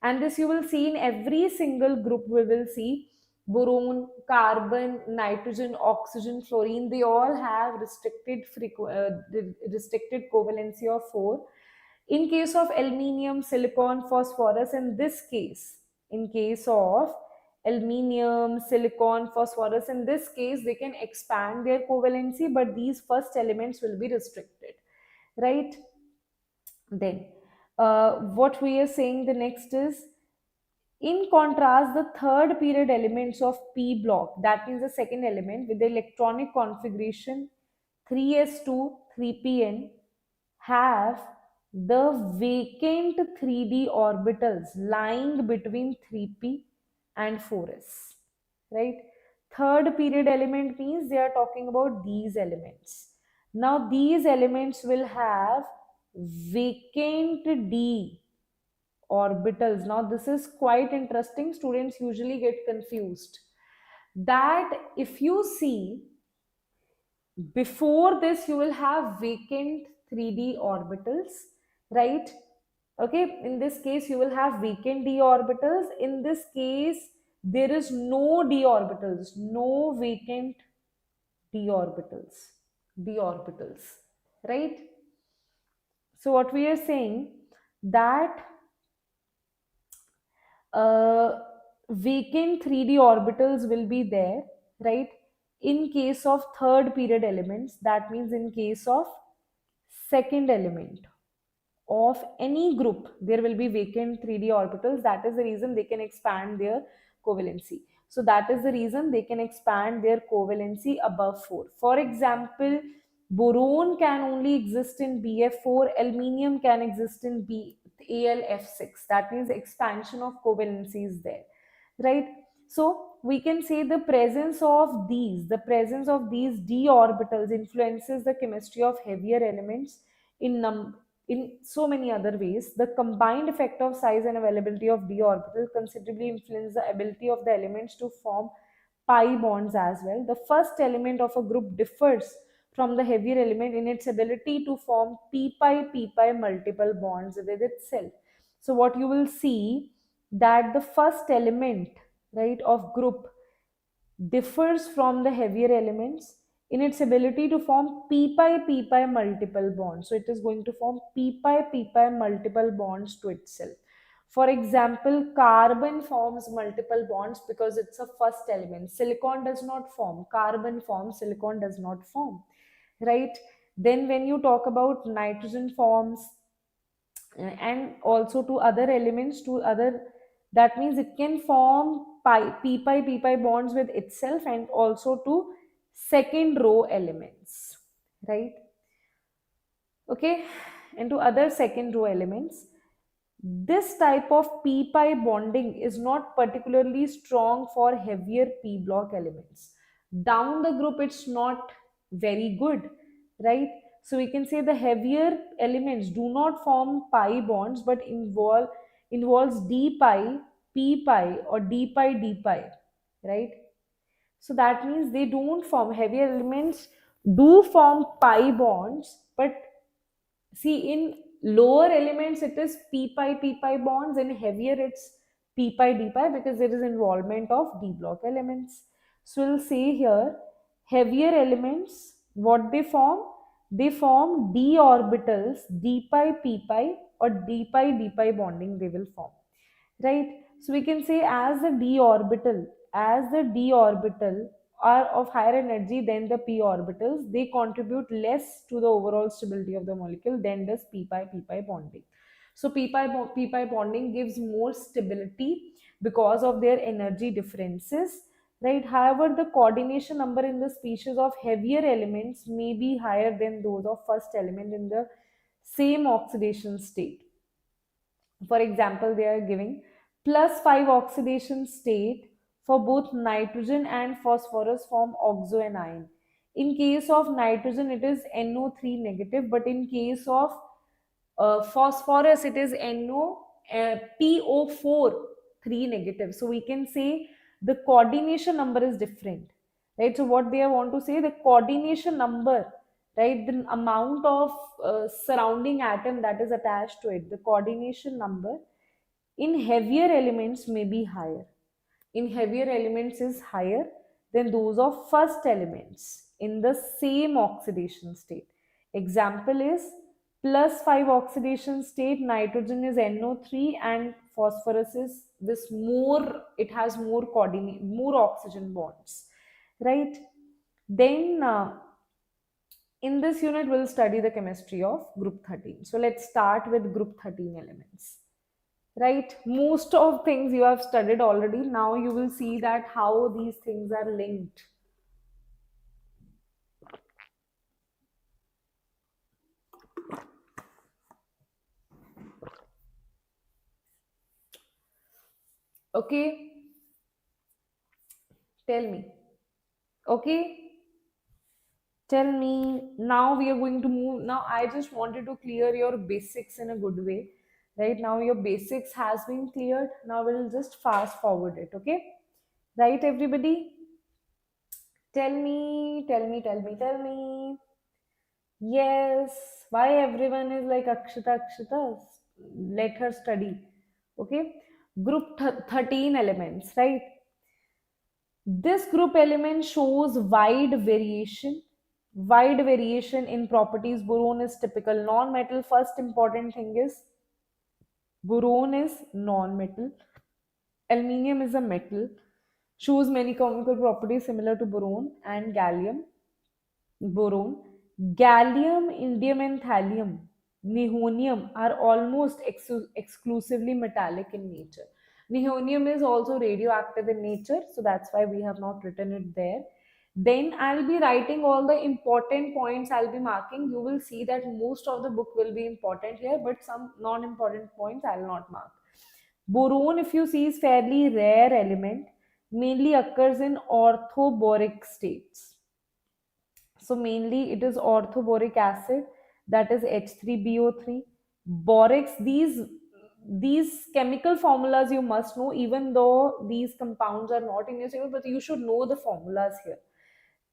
And this you will see in every single group. We will see boron, carbon, nitrogen, oxygen, fluorine, they all have restricted covalency of 4. In case of aluminium, silicon, phosphorus, in case of aluminium, silicon, phosphorus, in this case, they can expand their covalency, but these first elements will be restricted, right? Then, what we are saying the next is, in contrast, the third period elements of P block, that means the second element with the electronic configuration 3s2, 3pn, have the vacant 3d orbitals lying between 3p and 4s, right? Third period element means they are talking about these elements. Now these elements will have vacant d orbitals. Now this is quite interesting. Students usually get confused that if you see, before this you will have vacant 3d orbitals, right? Okay, in this case you will have vacant d orbitals. In this case there is no d orbitals, no vacant d orbitals, right? So what we are saying that vacant 3d orbitals will be there, right? In case of third period elements, that means in case of second element of any group, there will be vacant 3d orbitals. That is the reason they can expand their covalency. So that is the reason they can expand their covalency above 4. For example, boron can only exist in BF4, aluminium can exist in AlF6. That means expansion of covalency is there, right? So we can say the presence of these d orbitals influences the chemistry of heavier elements in in so many other ways. The combined effect of size and availability of d orbital considerably influence the ability of the elements to form pi bonds as well. The first element of a group differs from the heavier element in its ability to form p pi multiple bonds with itself. So what you will see that the first element, right, of group differs from the heavier elements in its ability to form p pi multiple bonds. So it is going to form p pi multiple bonds to itself. For example, carbon forms multiple bonds because it's a first element. Silicon does not form. Carbon forms, silicon does not form, right? Then when you talk about nitrogen forms, and also to other elements, to other, that means it can form p pi bonds with itself and also to second row elements, right? Okay, and to other second row elements. This type of p pi bonding is not particularly strong for heavier p block elements. Down the group it's not very good, right? So we can say the heavier elements do not form pi bonds but involves d pi, p pi, or d pi d pi, right? So that means they don't form, heavier elements do form pi bonds, but see, in lower elements, it is p pi bonds. In heavier, it's p pi d pi because there is involvement of d block elements. So we'll say here, heavier elements, what they form? They form d orbitals, d pi p pi or d pi d pi bonding they will form, right? So we can say as the d orbital are of higher energy than the p orbitals, they contribute less to the overall stability of the molecule than does p pi bonding. So p pi bonding gives more stability because of their energy differences, right? However, the coordination number in the species of heavier elements may be higher than those of first element in the same oxidation state. For example, they are giving plus 5 oxidation state for both nitrogen and phosphorus form oxo and ion. In case of nitrogen, it is NO3 negative, but in case of phosphorus, it is PO4 3 negative. So we can say the coordination number is different, right? So what they want to say, the coordination number, right? The amount of surrounding atom that is attached to it, the coordination number in heavier elements may be higher. In heavier elements is higher than those of first elements in the same oxidation state. Example is plus 5 oxidation state, nitrogen is NO3 and phosphorus is this more, it has more coordinate, more oxygen bonds, right? Then in this unit, we'll study the chemistry of group 13. So let's start with group 13 elements, right? Most of things you have studied already. Now you will see that how these things are linked. Okay, tell me. Okay, tell me. Now we are going to move. Now I just wanted to clear your basics in a good way. Right now your basics has been cleared. Now we'll just fast forward it. Okay, right, everybody? Tell me. Yes, why everyone is like Akshita, Akshita? Let her study. Okay, group 13 elements, right? This group element shows wide variation in properties. Boron is typical non-metal. First important thing is boron is non-metal. Aluminium is a metal. Shows many chemical properties similar to boron and gallium. Boron, gallium, indium, and thallium, nihonium are almost exclusively metallic in nature. Nihonium is also radioactive in nature, so that's why we have not written it there. Then I'll be writing all the important points, I'll be marking. You will see that most of the book will be important here, but some non important points I'll not mark. Boron, if you see, is fairly rare element, mainly occurs in orthoboric states. So mainly it is orthoboric acid, that is H3BO3. Borax, these chemical formulas you must know, even though these compounds are not in your syllabus, but you should know the formulas here.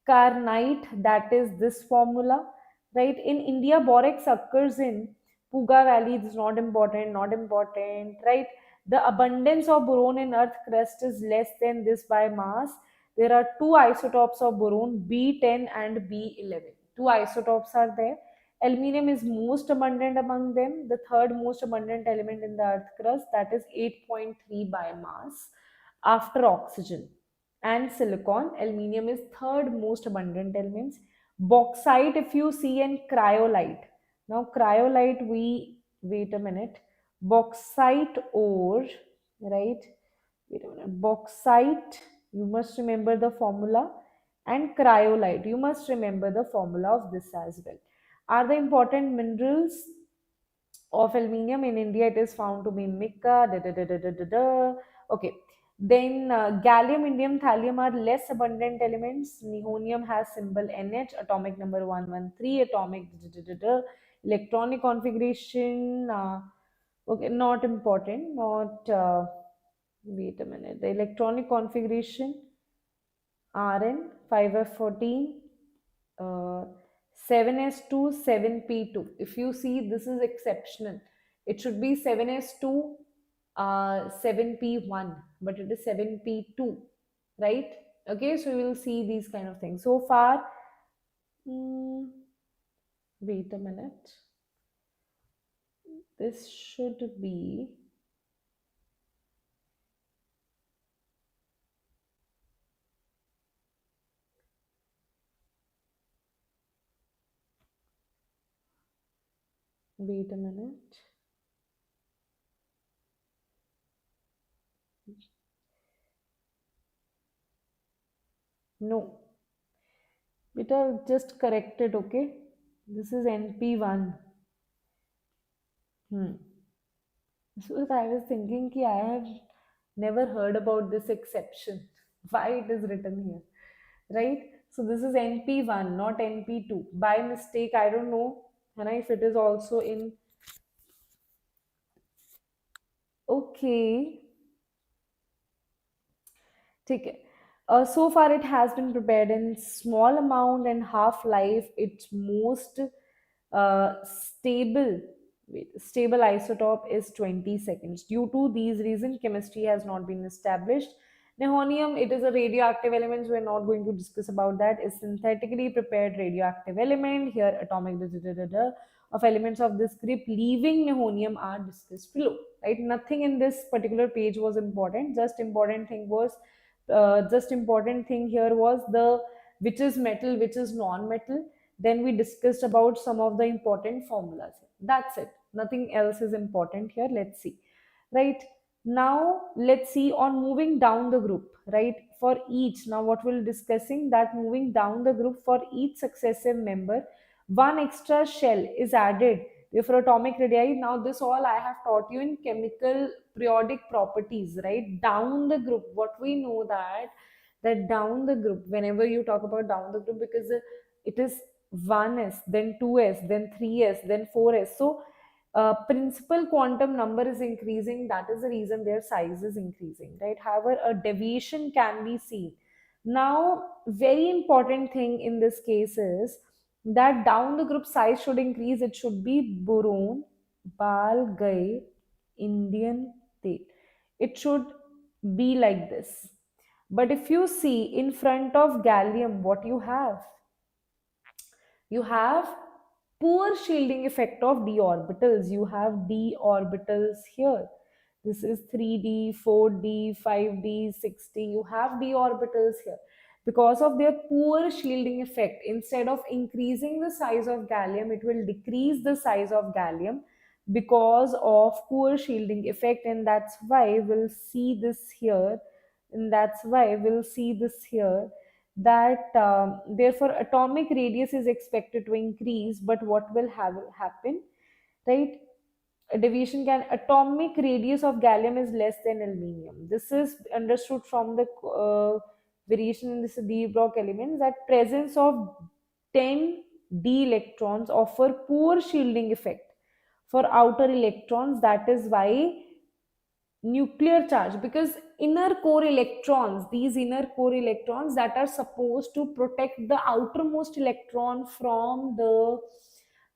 Carnite, that is this formula, right? In India, borax occurs in Puga Valley. It's not important, right? The abundance of boron in earth crust is less than this by mass. There are two isotopes of boron, B10 and B11. Two isotopes are there. Aluminium is most abundant among them, the third most abundant element in the earth crust, that is 8.3 by mass after oxygen. And silicon, aluminium is third most abundant elements. Bauxite, if you see, and cryolite. Now cryolite, we wait a minute. Bauxite ore, right? Wait a minute. Bauxite, you must remember the formula, and cryolite, you must remember the formula of this as well. Are the important minerals of aluminium in India? It is found to be mica. Okay. Then gallium, indium, thallium are less abundant elements. Nihonium has symbol NH, atomic number 113, atomic electronic configuration. Okay, not important, not, wait a minute. The electronic configuration Rn 5f14, uh, 7s2 7p2. If you see, this is exceptional. It should be 7s2 7p1, but it is 7p2, right? Okay, so you will see these kind of things. So far, hmm, wait a minute. This should be, wait a minute. No, better just correct it, okay? This is NP1. Hmm. So I was thinking ki I have never heard about this exception. Why it is written here, right? So this is NP1, not NP2. By mistake, I don't know, and if it is also in. Okay, take it. So far, it has been prepared in small amount and half life. Its most stable, stable isotope is 20 seconds. Due to these reasons, chemistry has not been established. Nihonium, it is a radioactive element, so we're not going to discuss about that. Is synthetically prepared radioactive element. Here, atomic da, da, da, da, da, of elements of this group leaving nihonium are discussed below. Right? Nothing in this particular page was important. Just important thing here was the which is metal, which is non-metal. Then we discussed about some of the important formulas. That's it. Nothing else is important here. Let's see. Right. Now let's see on moving down the group. Right. For each, now what we're discussing, that moving down the group, for each successive member, one extra shell is added for atomic radii. Now this all I have taught you in chemical periodic properties, right? Down the group, what we know that down the group, whenever you talk about down the group, because it is 1s, then 2s, then 3s, then 4s. So principal quantum number is increasing. That is the reason their size is increasing, right? However, a deviation can be seen. Now, very important thing in this case is that down the group size should increase. It should be boron, bal gaye, Indian tel. It should be like this. But if you see in front of gallium, what you have poor shielding effect of d orbitals. You have d orbitals here. This is 3d, 4d, 5d, 6d. You have d orbitals here. Because of their poor shielding effect, instead of increasing the size of gallium, it will decrease the size of gallium because of poor shielding effect. And that's why we'll see this here. And that's why we'll see this here, that therefore atomic radius is expected to increase. But what will have happen, right? A deviation can, atomic radius of gallium is less than aluminium. This is understood from the variation in this d block elements, that presence of 10 d electrons offer poor shielding effect for outer electrons. That is why nuclear charge, because inner core electrons, these inner core electrons that are supposed to protect the outermost electron from the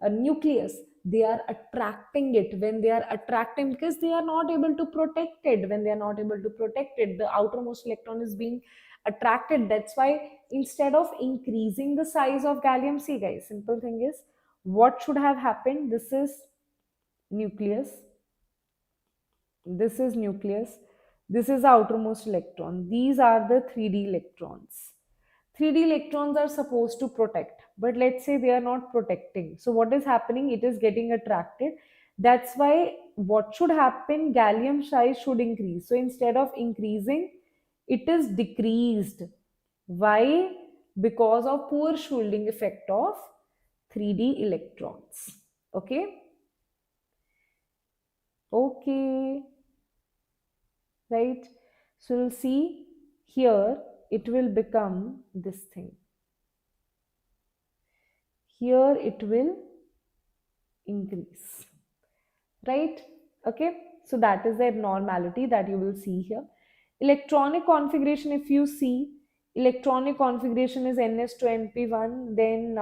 nucleus, they are attracting it. When they are attracting, because they are not able to protect it, when they are not able to protect it, the outermost electron is being attracted. That's why instead of increasing the size of gallium, see guys, simple thing is, what should have happened, this is nucleus, this is nucleus, this is the outermost electron. These are the 3d electrons. 3d electrons are supposed to protect, but let's say they are not protecting. So what is happening, it is getting attracted. That's why what should happen, gallium size should increase. So instead of increasing, it is decreased. Why? Because of poor shielding effect of 3d electrons. Okay. Okay, right? So you'll see here, it will become this thing. Here it will increase, right? Okay, so that is the abnormality that you will see here. Electronic configuration, if you see, electronic configuration is ns2np1, then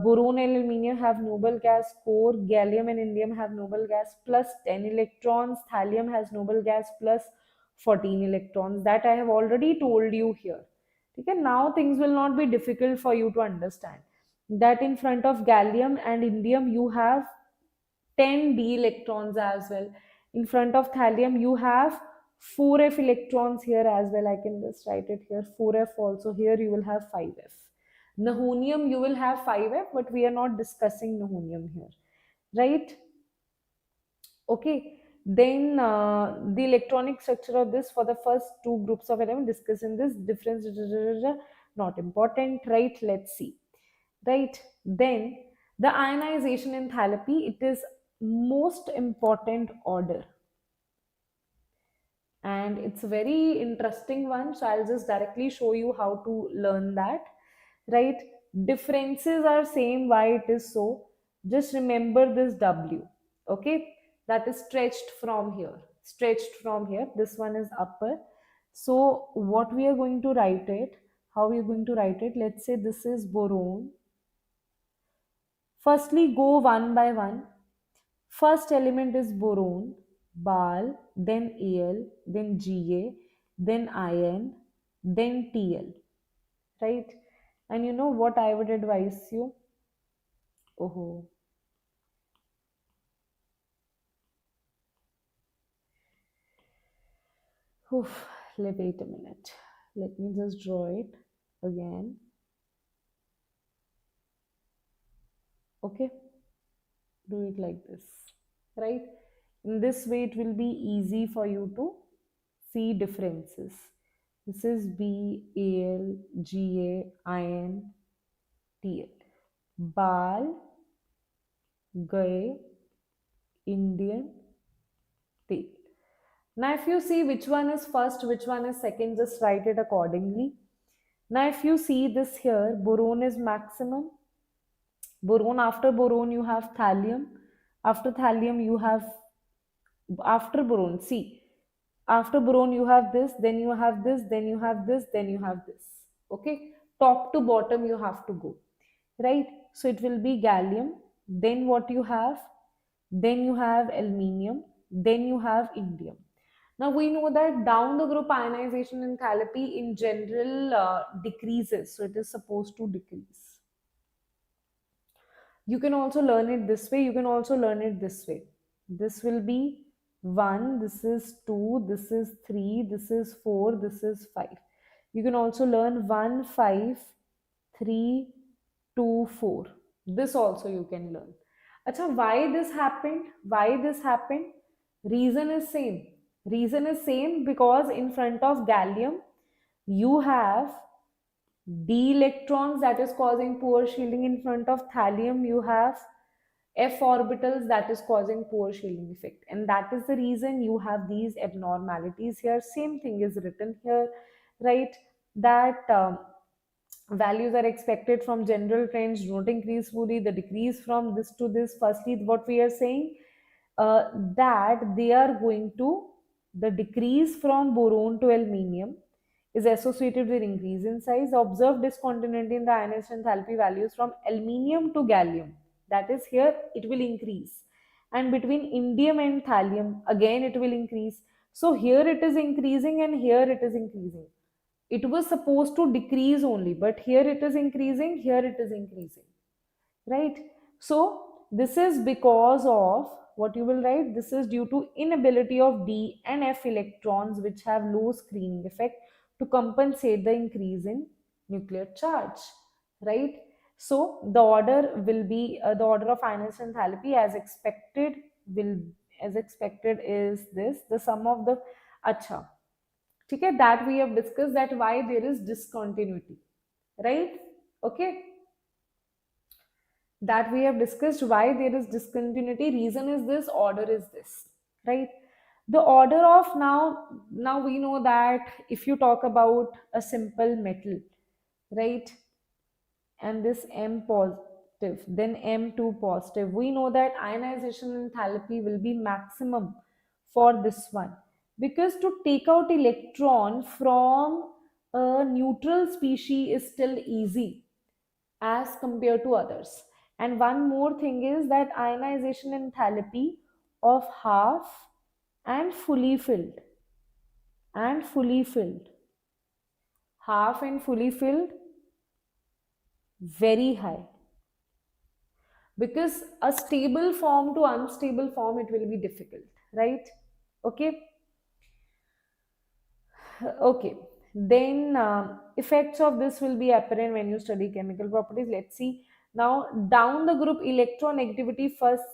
boron and aluminium have noble gas core, gallium and indium have noble gas plus 10 electrons, thallium has noble gas plus 14 electrons. That I have already told you here. Okay, now things will not be difficult for you to understand that in front of gallium and indium you have 10 d electrons as well. In front of thallium you have 4f electrons here as well. I can just write it here, 4f also. Here you will have 5f. Nihonium you will have 5f, but we are not discussing nihonium here, right? Okay, then the electronic structure of this for the first two groups of element discussed in this difference, not important, right? Let's see, right? Then the ionization enthalpy, it is most important order, and it's a very interesting one, so I'll just directly show you how to learn that, right? Differences are same. Why it is so? Just remember this w, okay, that is stretched from here, stretched from here. This one is upper. So what we are going to write it, how we are going to write it, let's say this is boron. Firstly, go one by one. First element is boron, Bal, then Al, then Ga, then Ion, then Tl, right? And you know what I would advise you? Oh, oof, wait a minute. Let me just draw it again. Okay, do it like this, right? In this way, it will be easy for you to see differences. This is B, Al, Ga, Ion, Tl. Bal, गए Indian tail. Now, if you see which one is first, which one is second, just write it accordingly. Now, if you see this here, boron is maximum. Boron, after boron, you have thallium. After thallium, you have, after boron, see, after boron, you have this, then you have this, then you have this, then you have this. Okay, top to bottom, you have to go, right? So, it will be gallium. Then, what you have? Then you have aluminium, then you have indium. Now we know that down the group ionization enthalpy in general decreases, so it is supposed to decrease. You can also learn it this way, you can also learn it this way. This will be 1, this is 2, this is 3, this is 4, this is 5. You can also learn 1, 5, 3, 2, 4. This also you can learn. Acha, why this happened? Why this happened? Reason is same. Reason is same because in front of gallium, you have d electrons, that is causing poor shielding. In front of thallium, you have f orbitals, that is causing poor shielding effect. And that is the reason you have these abnormalities here. Same thing is written here, right? That values are expected from general trends do not increase fully. The decrease from this to this, firstly, what we are saying, that they are going to, the decrease from boron to aluminium is associated with increase in size. Observe discontinuity in the ionization enthalpy values from aluminium to gallium. That is, here it will increase. And between indium and thallium, again it will increase. So here it is increasing and here it is increasing. It was supposed to decrease only, but here it is increasing, here it is increasing, right? So this is because of, what you will write, this is due to inability of d and f electrons, which have low screening effect, to compensate the increase in nuclear charge, right? So the order will be the order of ionization enthalpy as expected will, as expected is this, the sum of the, acha, ठीक है, that we have discussed, that why there is discontinuity, right? Okay, that we have discussed why there is discontinuity. Reason is this, order is this, right? The order of, now we know that if you talk about a simple metal, right, and this m positive, then M2 positive. We know that ionization enthalpy will be maximum for this one, because to take out electron from a neutral species is still easy as compared to others. And one more thing is that ionization enthalpy of half and fully filled, and fully filled, half and fully filled, very high, because a stable form to unstable form it will be difficult, right? Okay. Okay, then effects of this will be apparent when you study chemical properties. Let's see now down the group electronegativity first.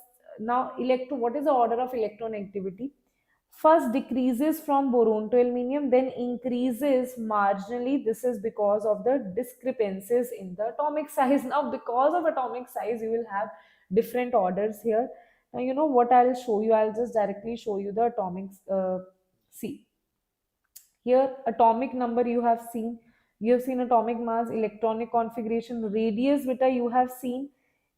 Now what is the order of electronegativity? First decreases from boron to aluminium, then increases marginally. This is because of the discrepancies in the atomic size. Now because of atomic size you will have different orders here. Now you know what I'll show you, I'll just directly show you the atomics. See here, atomic number you have seen atomic mass, electronic configuration, radius beta you have seen.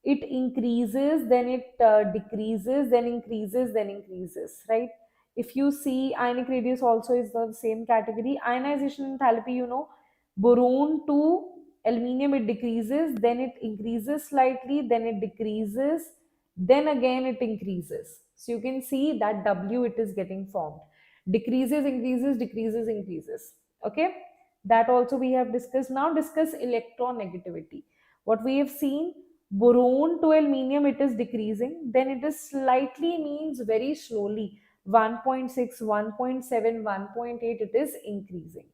It increases, then it decreases, then increases, then increases, right? If you see ionic radius also is the same category. Ionization enthalpy, you know, boron to aluminium it decreases, then it increases slightly, then it decreases, then again it increases. So you can see that W it is getting formed, decreases, increases, decreases, increases. Okay, that also we have discussed. Now discuss electronegativity. What we have seen, boron to aluminium it is decreasing, then it is slightly, means very slowly, 1.6, 1.7, 1.8 it is increasing,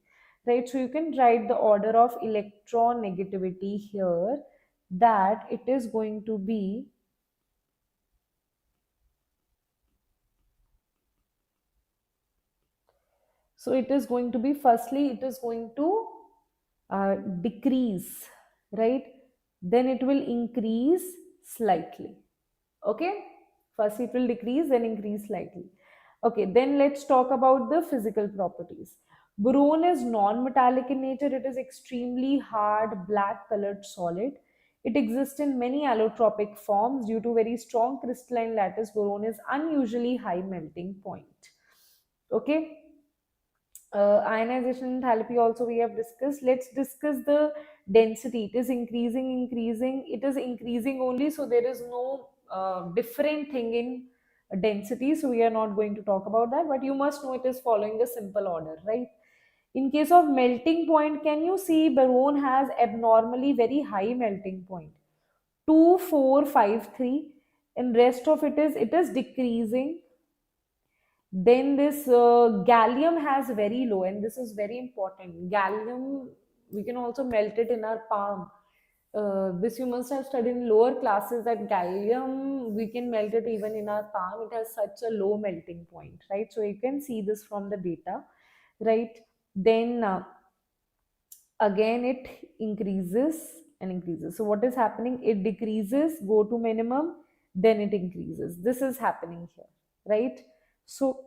right? So you can write the order of electronegativity here, that it is going to be, so it is going to be, firstly it is going to decrease, right? Then it will increase slightly. Okay, first it will decrease, then increase slightly. Okay, then let's talk about the physical properties. Boron is non-metallic in nature. It is extremely hard, black colored solid. It exists in many allotropic forms due to very strong crystalline lattice. Boron is unusually high melting point. Okay, ionization enthalpy also we have discussed. Let's discuss the density. It is increasing, increasing, it is increasing only, so there is no different thing in density, so we are not going to talk about that, but you must know it is following a simple order, right? In case of melting point, can you see boron has abnormally very high melting point, 2453, and rest of it is decreasing. Then this gallium has very low, and this is very important. Gallium, we can also melt it in our palm. This you must have studied in lower classes, that gallium, we can melt it even in our palm. It has such a low melting point, right? So you can see this from the data, right? Then again it increases and increases. So what is happening? It decreases, go to minimum, then it increases. This is happening here, right? So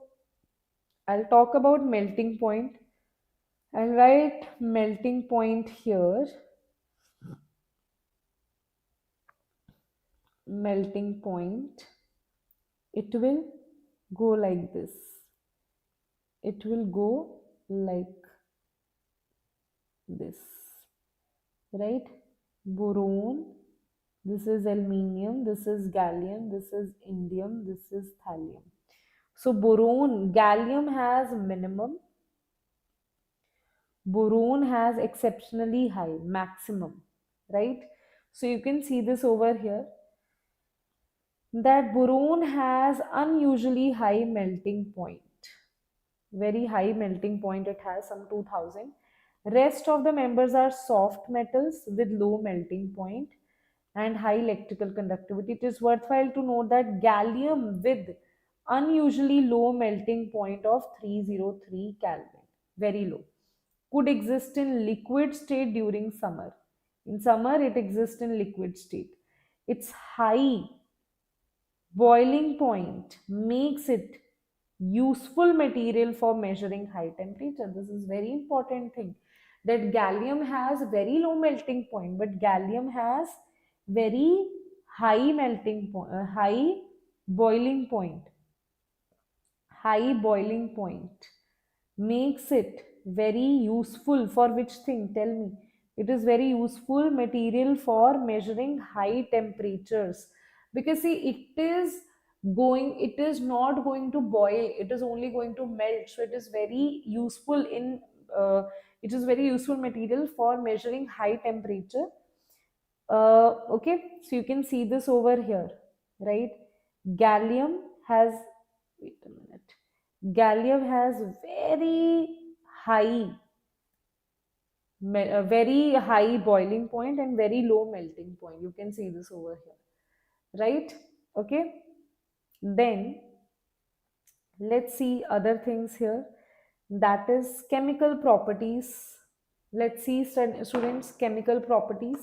I'll talk about melting point. I'll write melting point here. Melting point. It will go like this. It will go like this, right? Boron. This is aluminium. This is gallium. This is indium. This is thallium. So boron, gallium has minimum. Boron has exceptionally high, maximum, right? So you can see this over here, that boron has unusually high melting point. Very high melting point it has, some 2000. Rest of the members are soft metals with low melting point and high electrical conductivity. It is worthwhile to note that gallium with unusually low melting point of 303 Kelvin, very low, could exist in liquid state during summer. In summer, it exists in liquid state. Its high boiling point makes it useful material for measuring high temperature. This is very important thing, that gallium has very low melting point, but gallium has very high boiling point, high boiling point makes it very useful for which thing? Tell me. It is very useful material for measuring high temperatures, because see, it is not going to boil, it is only going to melt. So it is very useful in it is very useful material for measuring high temperature. Okay, so you can see this over here, right? Gallium has, wait a minute, gallium has high very high boiling point and very low melting point. You can see this over here, right? Okay, then let's see other things here, that is chemical properties. Let's see, students, chemical properties,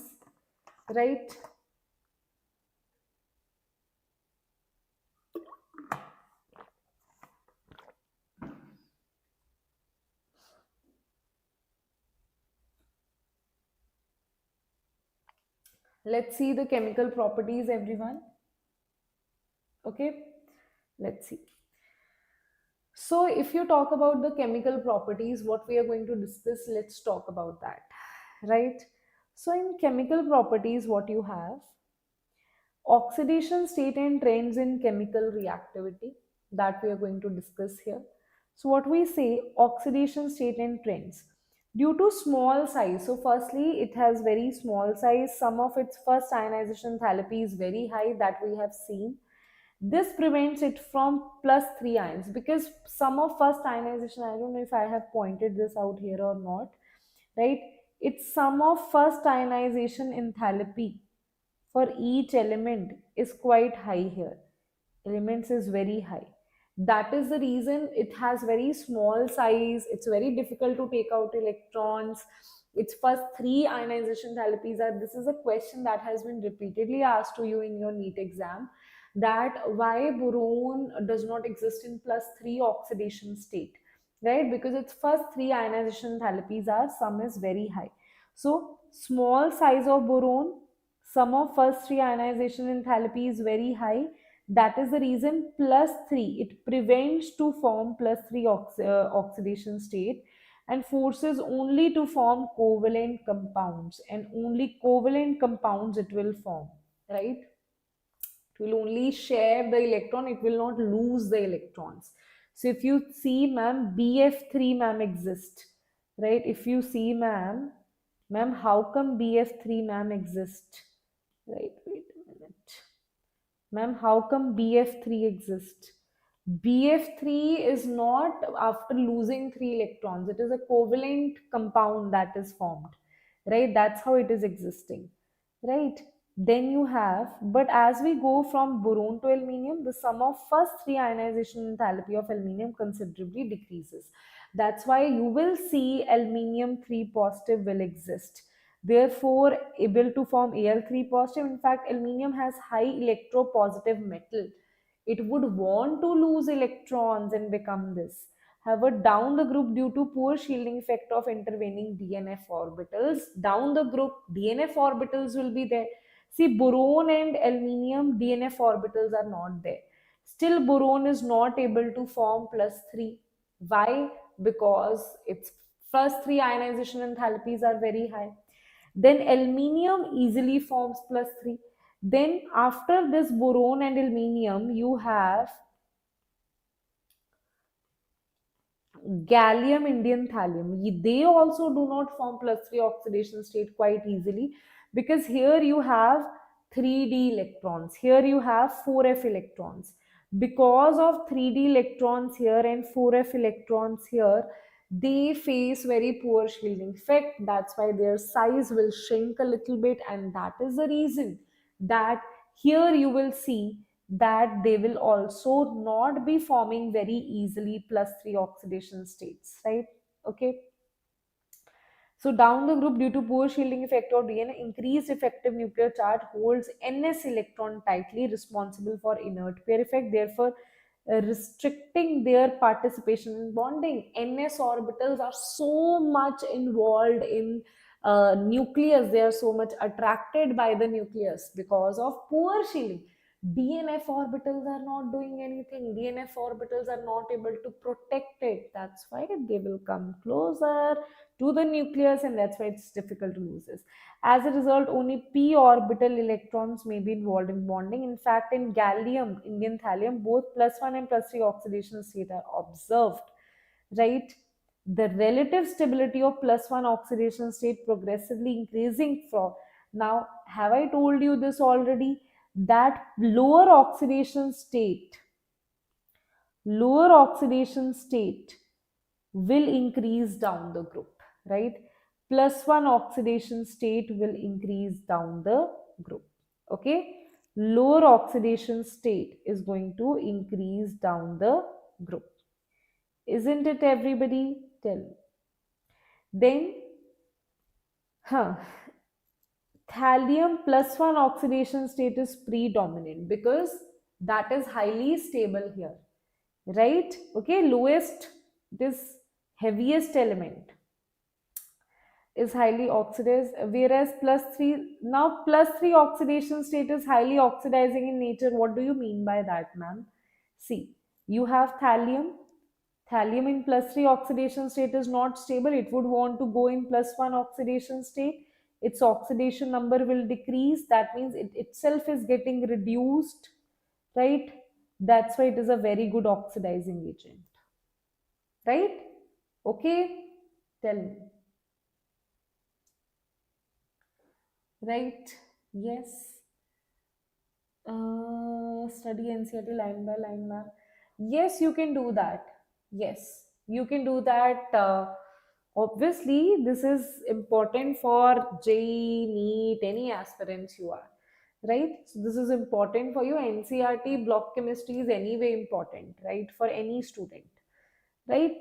right? Let's see the chemical properties, everyone. Okay, let's see. So if you talk about the chemical properties, what we are going to discuss, let's talk about that, right? So in chemical properties, what you have, oxidation state and trends in chemical reactivity, that we are going to discuss here. So what we say, oxidation state and trends. Due to small size, so firstly, it has very small size. Some of its first ionization enthalpy is very high, that we have seen. This prevents it from plus 3 ions, because some of first ionization, I don't know if I have pointed this out here or not, right? It's sum of first ionization enthalpy for each element is quite high here. Elements is very high. That is the reason it has very small size. It's very difficult to take out electrons. Its first three ionization enthalpies are, this is a question that has been repeatedly asked to you in your NEET exam, that why boron does not exist in plus 3 oxidation state, right? Because its first three ionization enthalpies are, sum is very high. So small size of boron, sum of first three ionization enthalpy is very high. That is the reason plus 3, it prevents to form plus 3 oxidation state, and forces only to form covalent compounds, and only covalent compounds it will form, right? It will only share the electron, it will not lose the electrons. So if you see, ma'am, BF3, ma'am, exist, right? If you see, ma'am, how come BF3, ma'am, exist? Right, wait a minute. Ma'am, how come BF3 exists? BF3 is not after losing three electrons. It is a covalent compound that is formed, right? That's how it is existing, right? Then you have, but as we go from boron to aluminium, the sum of first three ionization enthalpy of aluminium considerably decreases. That's why you will see aluminium 3 positive will exist, therefore able to form Al3 positive. In fact, aluminium has high electropositive metal, it would want to lose electrons and become this. However, down the group, due to poor shielding effect of intervening DNF orbitals, down the group DNF orbitals will be there. See, boron and aluminium DNF orbitals are not there. Still, boron is not able to form plus 3. Why? Because its first three ionization enthalpies are very high. Then aluminium easily forms plus 3. Then after this boron and aluminium, you have gallium, indium, thallium. They also do not form plus 3 oxidation state quite easily, because here you have 3d electrons, here you have 4f electrons. Because of 3d electrons here and 4f electrons here, they face very poor shielding effect. That's why their size will shrink a little bit, and that is the reason that here you will see that they will also not be forming very easily plus 3 oxidation states, right? Okay, so down the group, due to poor shielding effect of DNA, increased effective nuclear charge holds ns electron tightly, responsible for inert pair effect, therefore restricting their participation in bonding. Ns orbitals are so much involved in nucleus, they are so much attracted by the nucleus because of poor shielding. DNF orbitals are not doing anything. DNF orbitals are not able to protect it. That's why they will come closer to the nucleus, and that's why it's difficult to lose this. As a result, only p orbital electrons may be involved in bonding. In fact, in gallium, Indian thallium, both +1 and +3 oxidation state are observed, right? The relative stability of +1 oxidation state progressively increasing from. Now, have I told you this already? That lower oxidation state will increase down the group, right? +1 oxidation state will increase down the group. Okay, lower oxidation state is going to increase down the group, isn't it, everybody? Tell me. Then, huh, thallium +1 oxidation state is predominant because that is highly stable here, right? Okay, lowest, this heaviest element is highly oxidized, whereas +3, now +3 oxidation state is highly oxidizing in nature. What do you mean by that, ma'am? See, you have thallium. Thallium in +3 oxidation state is not stable. It would want to go in +1 oxidation state. Its oxidation number will decrease. That means it itself is getting reduced, right? That's why it is a very good oxidizing agent, right? Okay, tell me. Right? Yes. Study NCERT line by line, ma'am. Yes, you can do that. Yes, you can do that. Obviously, this is important for JEE, NEET, any aspirants you are, right? So this is important for you. NCERT block chemistry is anyway important, right? For any student, right?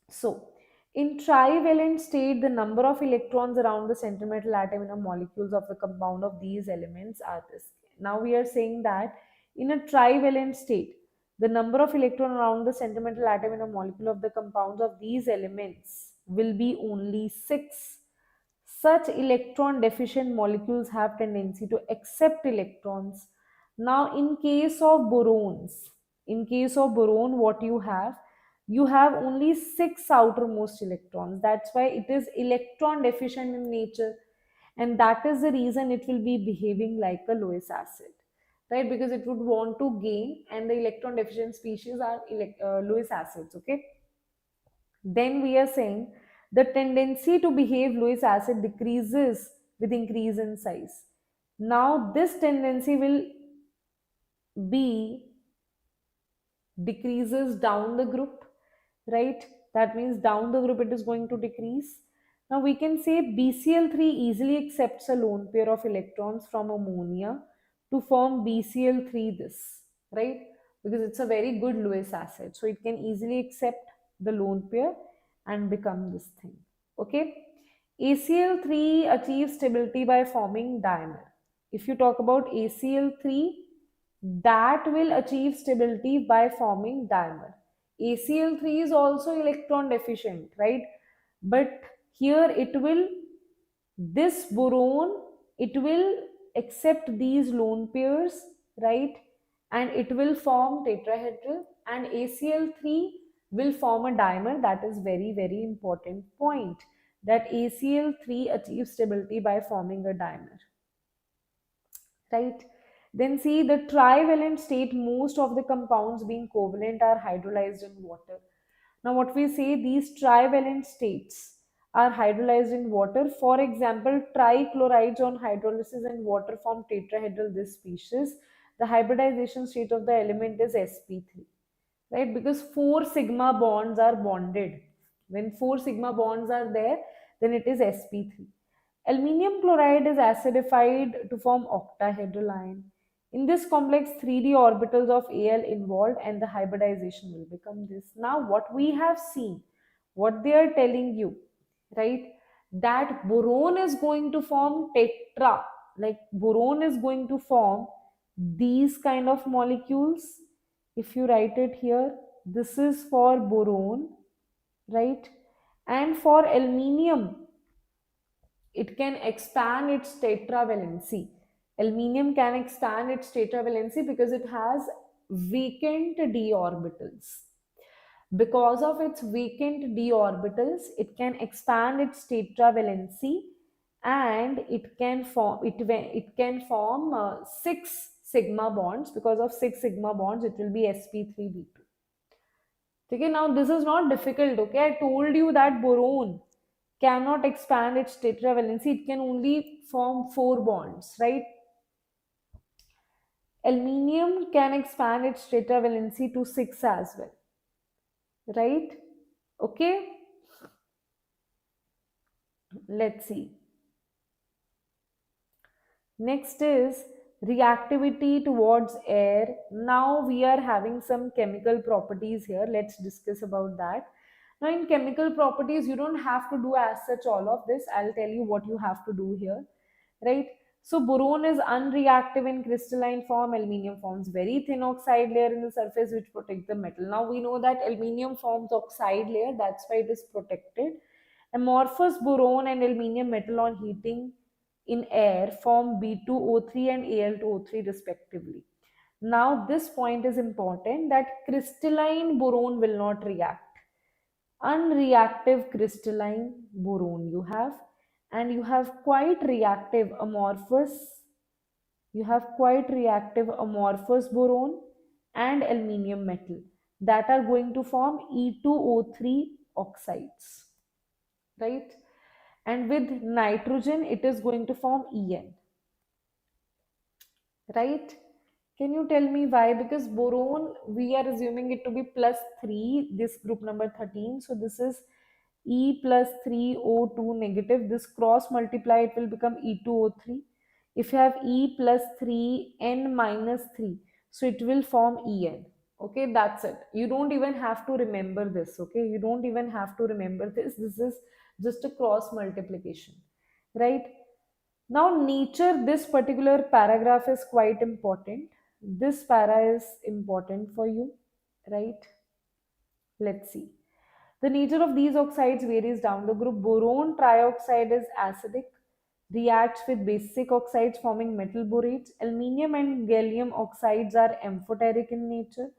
So, in trivalent state, the number of electrons around the centimetal atom in a molecules of the compound of these elements are this. Now we are saying that in a trivalent state, the number of electron around the centimetal atom in a molecule of the compounds of these elements will be only 6. Such electron deficient molecules have tendency to accept electrons. Now, in case of boron, what you have only 6 outermost electrons. That's why it is electron deficient in nature, and that is the reason it will be behaving like a Lewis acid, right? Because it would want to gain, and the electron deficient species are Lewis acids. Okay, then we are saying the tendency to behave Lewis acid decreases with increase in size. Now this tendency will be decreases down the group, right? That means down the group it is going to decrease. Now we can say BCl3 easily accepts a lone pair of electrons from ammonia to form BCl3 this, right? Because it's a very good Lewis acid. So it can easily accept the lone pair and become this thing. Okay. ACl3 achieves stability by forming dimer. If you talk about ACl3, that will achieve stability by forming dimer. ACl3 is also electron deficient, right? But here this boron, it will accept these lone pairs, right? And it will form tetrahedral, and ACl3 will form a dimer. That is very, very important point, that ACl3 achieves stability by forming a dimer, right? Then see the trivalent state, most of the compounds being covalent are hydrolyzed in water. Now what we say, these trivalent states are hydrolyzed in water. For example, trichlorides on hydrolysis in water form tetrahedral this species. The hybridization state of the element is sp3, right? Because 4 sigma bonds are bonded. When 4 sigma bonds are there, then it is sp3. Aluminium chloride is acidified to form octahedral ion. In this complex, 3d orbitals of Al involved, and the hybridization will become this. Now, what we have seen, what they are telling you, right? That boron is going to form tetra, like boron is going to form these kind of molecules. If you write it here, this is for boron, right? And for aluminium, It can expand its tetravalency. Aluminium can expand its tetravalency because it has weakened d orbitals. Because of its weakened d orbitals, it can expand its tetravalency, and it can form six sigma bonds. Because of six sigma bonds, it will be sp3b2. Okay, now this is not difficult. Okay, I told you that boron cannot expand its tetravalency, it can only form four bonds, right? Aluminium can expand its tetravalency to six as well, right? Okay, let's see. Next is reactivity towards air. Now we are having some chemical properties here. Let's discuss about that. Now in chemical properties, you don't have to do as such all of this. I'll tell you what you have to do here, right? So boron is unreactive in crystalline form. Aluminium forms very thin oxide layer in the surface which protect the metal. Now we know that aluminium forms oxide layer. That's why it is protected. Amorphous boron and aluminium metal on heating in air form B2O3 and Al2O3 respectively. Now this point is important, that crystalline boron will not react. Unreactive crystalline boron you have, and you have quite reactive amorphous boron and aluminium metal that are going to form E2O3 oxides, right? And with nitrogen it is going to form En, right? Can you tell me why? Because boron, we are assuming it to be plus 3, this group number 13, so this is E plus 3O2 negative. This cross multiply, it will become E2O3. If you have E plus 3 N minus 3, so it will form En. Okay, that's it. You don't even have to remember this. Okay, you don't even have to remember this. This is just a cross multiplication, right? Now, nature, this particular paragraph is quite important. This para is important for you, right? Let's see. The nature of these oxides varies down the group. Boron trioxide is acidic, reacts with basic oxides forming metal borates. Aluminium and gallium oxides are amphoteric in nature.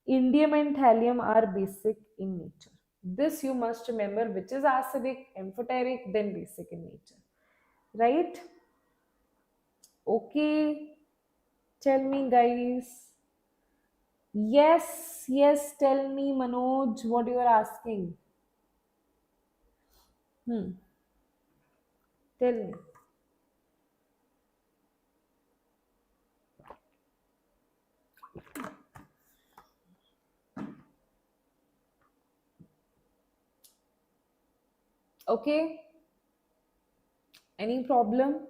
Indium and thallium are basic in nature. This you must remember, which is acidic, amphoteric, then basic in nature, right? Okay, tell me, guys. Yes, yes, tell me, Manoj, what you are asking. Tell me. Okay, any problem?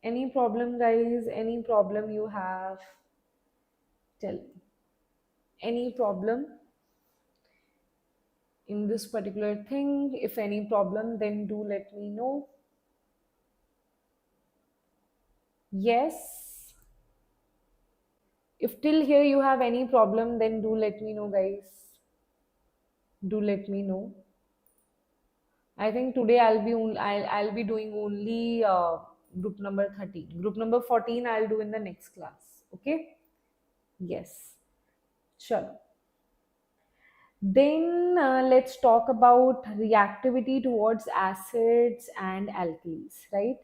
Any problem, guys? Any problem you have? Tell me. Any problem in this particular thing? If any problem, then do let me know. Yes. If till here you have any problem, then do let me know, guys. Do let me know. I think today I'll be doing only group number 13. Group number 14 I'll do in the next class. Okay? Yes. Sure. Then let's talk about reactivity towards acids and alkalis, right?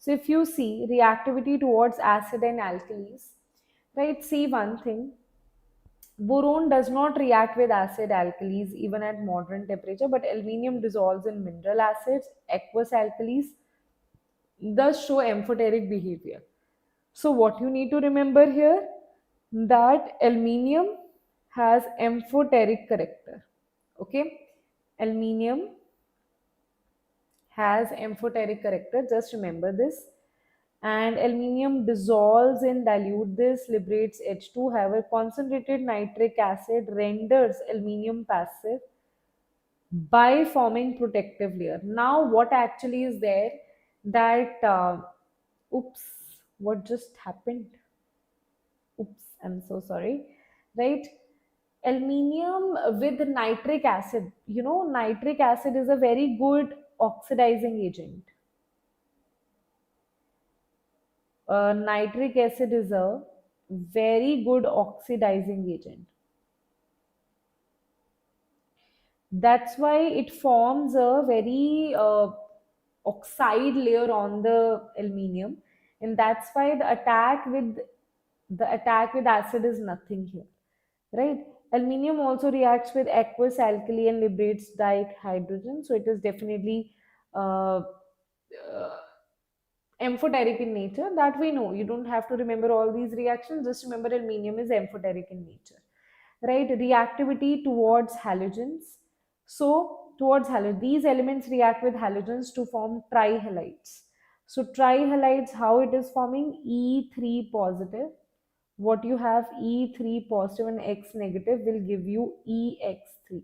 So if you see reactivity towards acid and alkalis, right? See one thing. Boron does not react with acid alkalis even at moderate temperature, but aluminium dissolves in mineral acids. Aqueous alkalis thus show amphoteric behavior. So what you need to remember here, that aluminium has amphoteric character. Okay, aluminium has amphoteric character. Just remember this. And aluminium dissolves in dilute this, liberates H2. However, concentrated nitric acid renders aluminium passive by forming protective layer. Now, what actually is there, that oops, what just happened? Oops, I'm so sorry. Right? Aluminium with nitric acid. You know, nitric acid is a very good oxidizing agent. Nitric acid is a very good oxidizing agent. That's why it forms a very oxide layer on the aluminium, and that's why the attack with acid is nothing here, right? Aluminium also reacts with aqueous alkali and liberates dihydrogen, so it is definitely uh, uh, amphoteric in nature. That we know. You don't have to remember all these reactions, just remember aluminium is amphoteric in nature, right? Reactivity towards halogens. So towards halogens, these elements react with halogens to form trihalides. So trihalides, how it is forming? E3 positive. What you have, E3 positive and X negative, will give you EX3.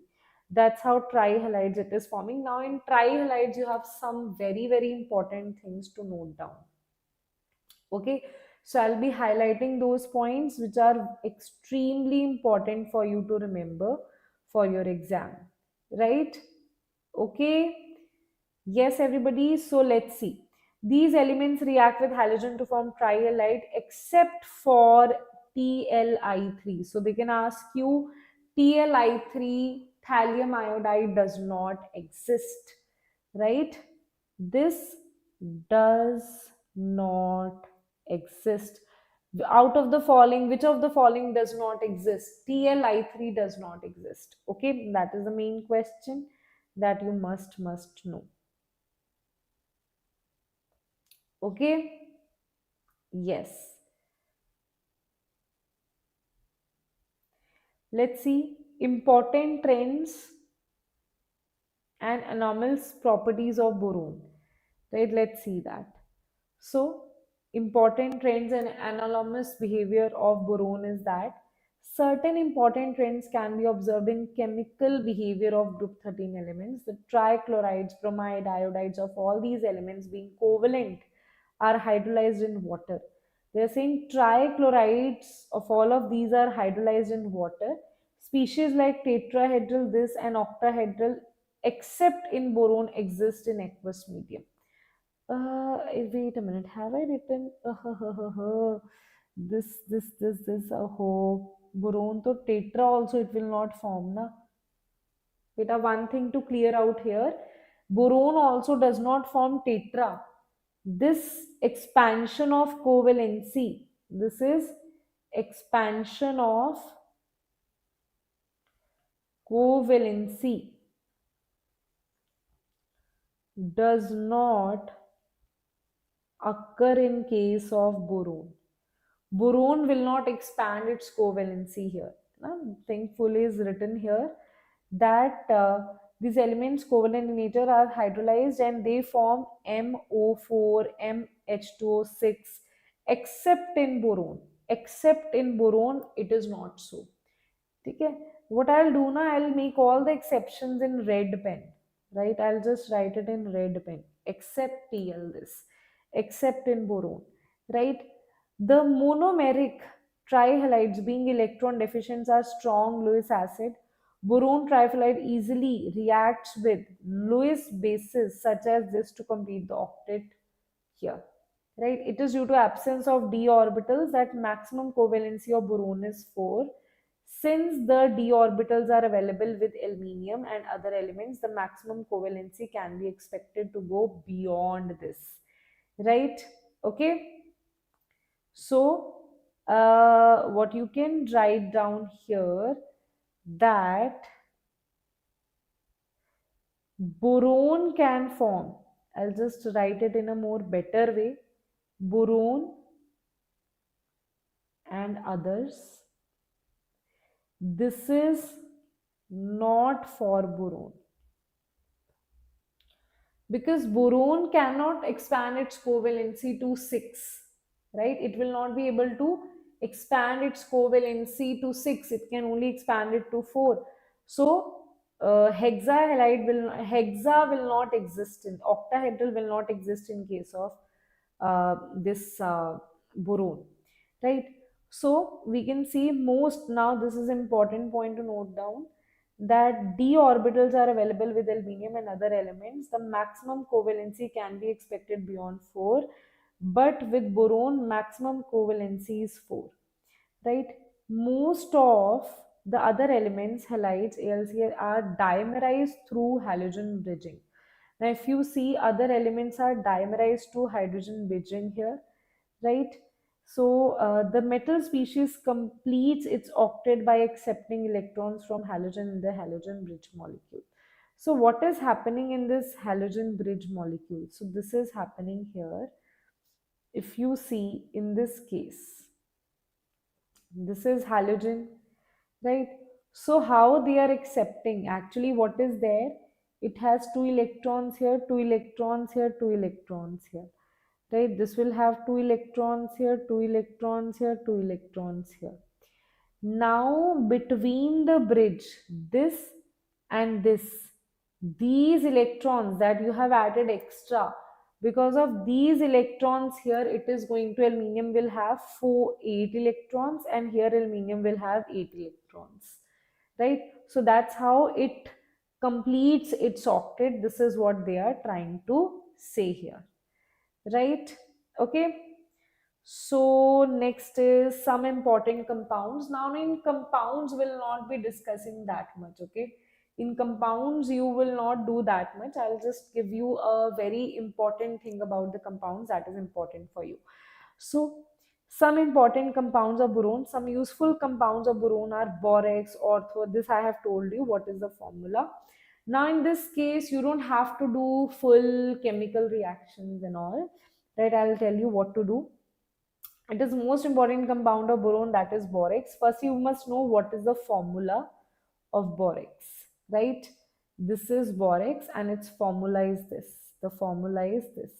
That's how trihalides it is forming. Now in trihalides you have some very very important things to note down. Okay, so I'll be highlighting those points which are extremely important for you to remember for your exam, right? Okay, yes everybody, so let's see. These elements react with halogen to form trihalide except for TLI3. So they can ask you, TLI3, thallium iodide, does not exist, right? This does not exist. Out of the following, which of the following does not exist? TLI3 does not exist. Okay, that is the main question that you must know. Okay, yes. Let's see important trends and anomalous properties of boron. Right, let's see that. So, important trends and anomalous behavior of boron is that certain important trends can be observed in chemical behavior of group 13 elements. The trichlorides, bromide, iodides of all these elements being covalent are hydrolyzed in water. They are saying trichlorides of all of these are hydrolyzed in water. Species like tetrahedral, this and octahedral, except in boron, exist in aqueous medium. Wait a minute. Have I written this? Oh, boron to tetra also it will not form, na. Beta, one thing to clear out here: boron also does not form tetra. This expansion of covalency. This is expansion of covalency does not occur in case of boron. Boron will not expand its covalency here. Thankfully is written here that these elements covalent in nature are hydrolyzed and they form MO4, MH2O6, except in boron. Except in boron, it is not so. Okay, what I'll do now, I'll make all the exceptions in red pen, right? I'll just write it in red pen, except TL this, except in boron, right? The monomeric trihalides being electron deficient are strong Lewis acid. Boron trifluoride easily reacts with Lewis bases such as this to complete the octet here, right? It is due to absence of d orbitals that maximum covalency of boron is 4. Since the d orbitals are available with aluminium and other elements, the maximum covalency can be expected to go beyond this, right? Okay, so what you can write down here, that boron can form, I'll just write it in a more better way, boron and others. This is not for boron because boron cannot expand its covalency to 6, right? It will not be able to expand its covalency to 6. It can only expand it to 4. So hexa will not exist in octahedral, will not exist in case of this boron, right? So we can see most, now this is important point to note down, that d orbitals are available with aluminium and other elements. The maximum covalency can be expected beyond 4, but with boron maximum covalency is 4, right? Most of the other elements, halides, AlCl, are dimerized through halogen bridging. Now, if you see, other elements are dimerized to hydrogen bridging here, right? So the metal species completes its octet by accepting electrons from halogen in the halogen bridge molecule. So what is happening in this halogen bridge molecule? So this is happening here. If you see in this case, this is halogen, right? So how they are accepting, actually what is there, it has two electrons here, two electrons here, two electrons here, right? This will have two electrons here, two electrons here, two electrons here. Now between the bridge, this and this, these electrons that you have added extra, because of these electrons here, it is going to, aluminium will have 8 electrons, and here aluminium will have 8 electrons, right? So that's how it completes its octet. This is what they are trying to say here, right? Okay. So next is some important compounds. Now in compounds we'll not be discussing that much, okay? In compounds you will not do that much. I'll just give you a very important thing about the compounds that is important for you. So some important compounds of boron, some useful compounds of boron are borax, ortho. This I have told you what is the formula. Now in this case you don't have to do full chemical reactions and all, right? I'll tell you what to do. It is most important compound of boron, that is borax. First you must know what is the formula of borax, right? This is borax and its formula is this. The formula is this,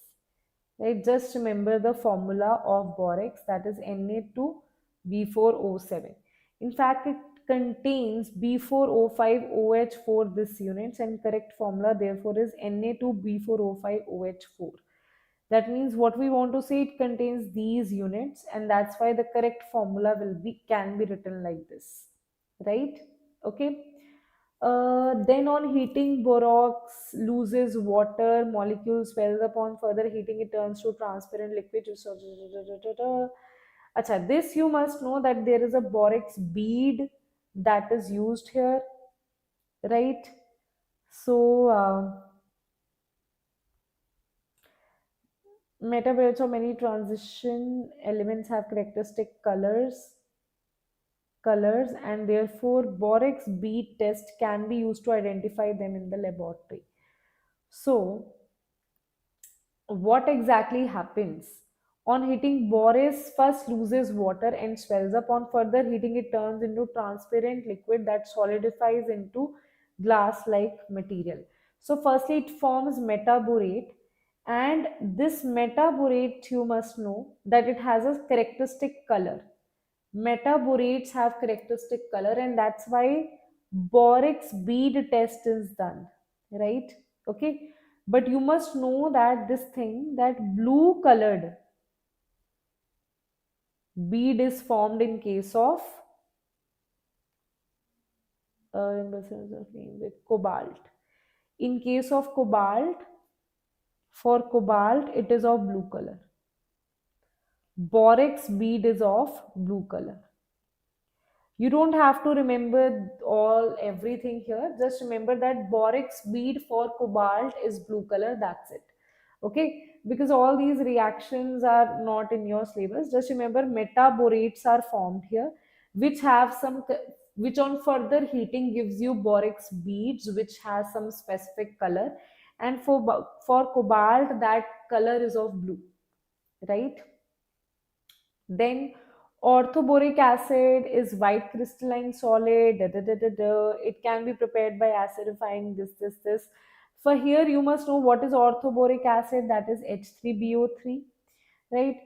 right? Just remember the formula of borax, that is Na2B4O7. In fact, it contains B4O5OH4 this units, and correct formula therefore is Na2B4O5OH4. That means what we want to say, it contains these units, and that's why the correct formula will be, can be written like this, right? Okay. Then on heating, borax loses water, molecules swells upon further heating, it turns to transparent liquid. Acha, this you must know that there is a borax bead that is used here, right? So metabolite of many transition elements have characteristic colors, and therefore borax bead test can be used to identify them in the laboratory. So what exactly happens? On heating, borax first loses water and swells up. On further heating, it turns into transparent liquid that solidifies into glass like material. So firstly it forms metaborate, and this metaborate, you must know that it has a characteristic color. Metaborates have characteristic color, and that's why borax bead test is done, right? Okay. But you must know that this thing, that blue colored bead is formed in case of with cobalt. In case of cobalt, for cobalt it is of blue color. Borax bead is of blue color. You don't have to remember all everything here, just remember that borax bead for cobalt is blue color, that's it. Okay, because all these reactions are not in your syllabus, just remember metaborates are formed here, which have some which on further heating gives you borax beads which has some specific color, and for cobalt that color is of blue, right? Then orthoboric acid is white crystalline solid. Da, da, da, da, da. It can be prepared by acidifying this. For here, you must know what is orthoboric acid. That is H3BO3, right?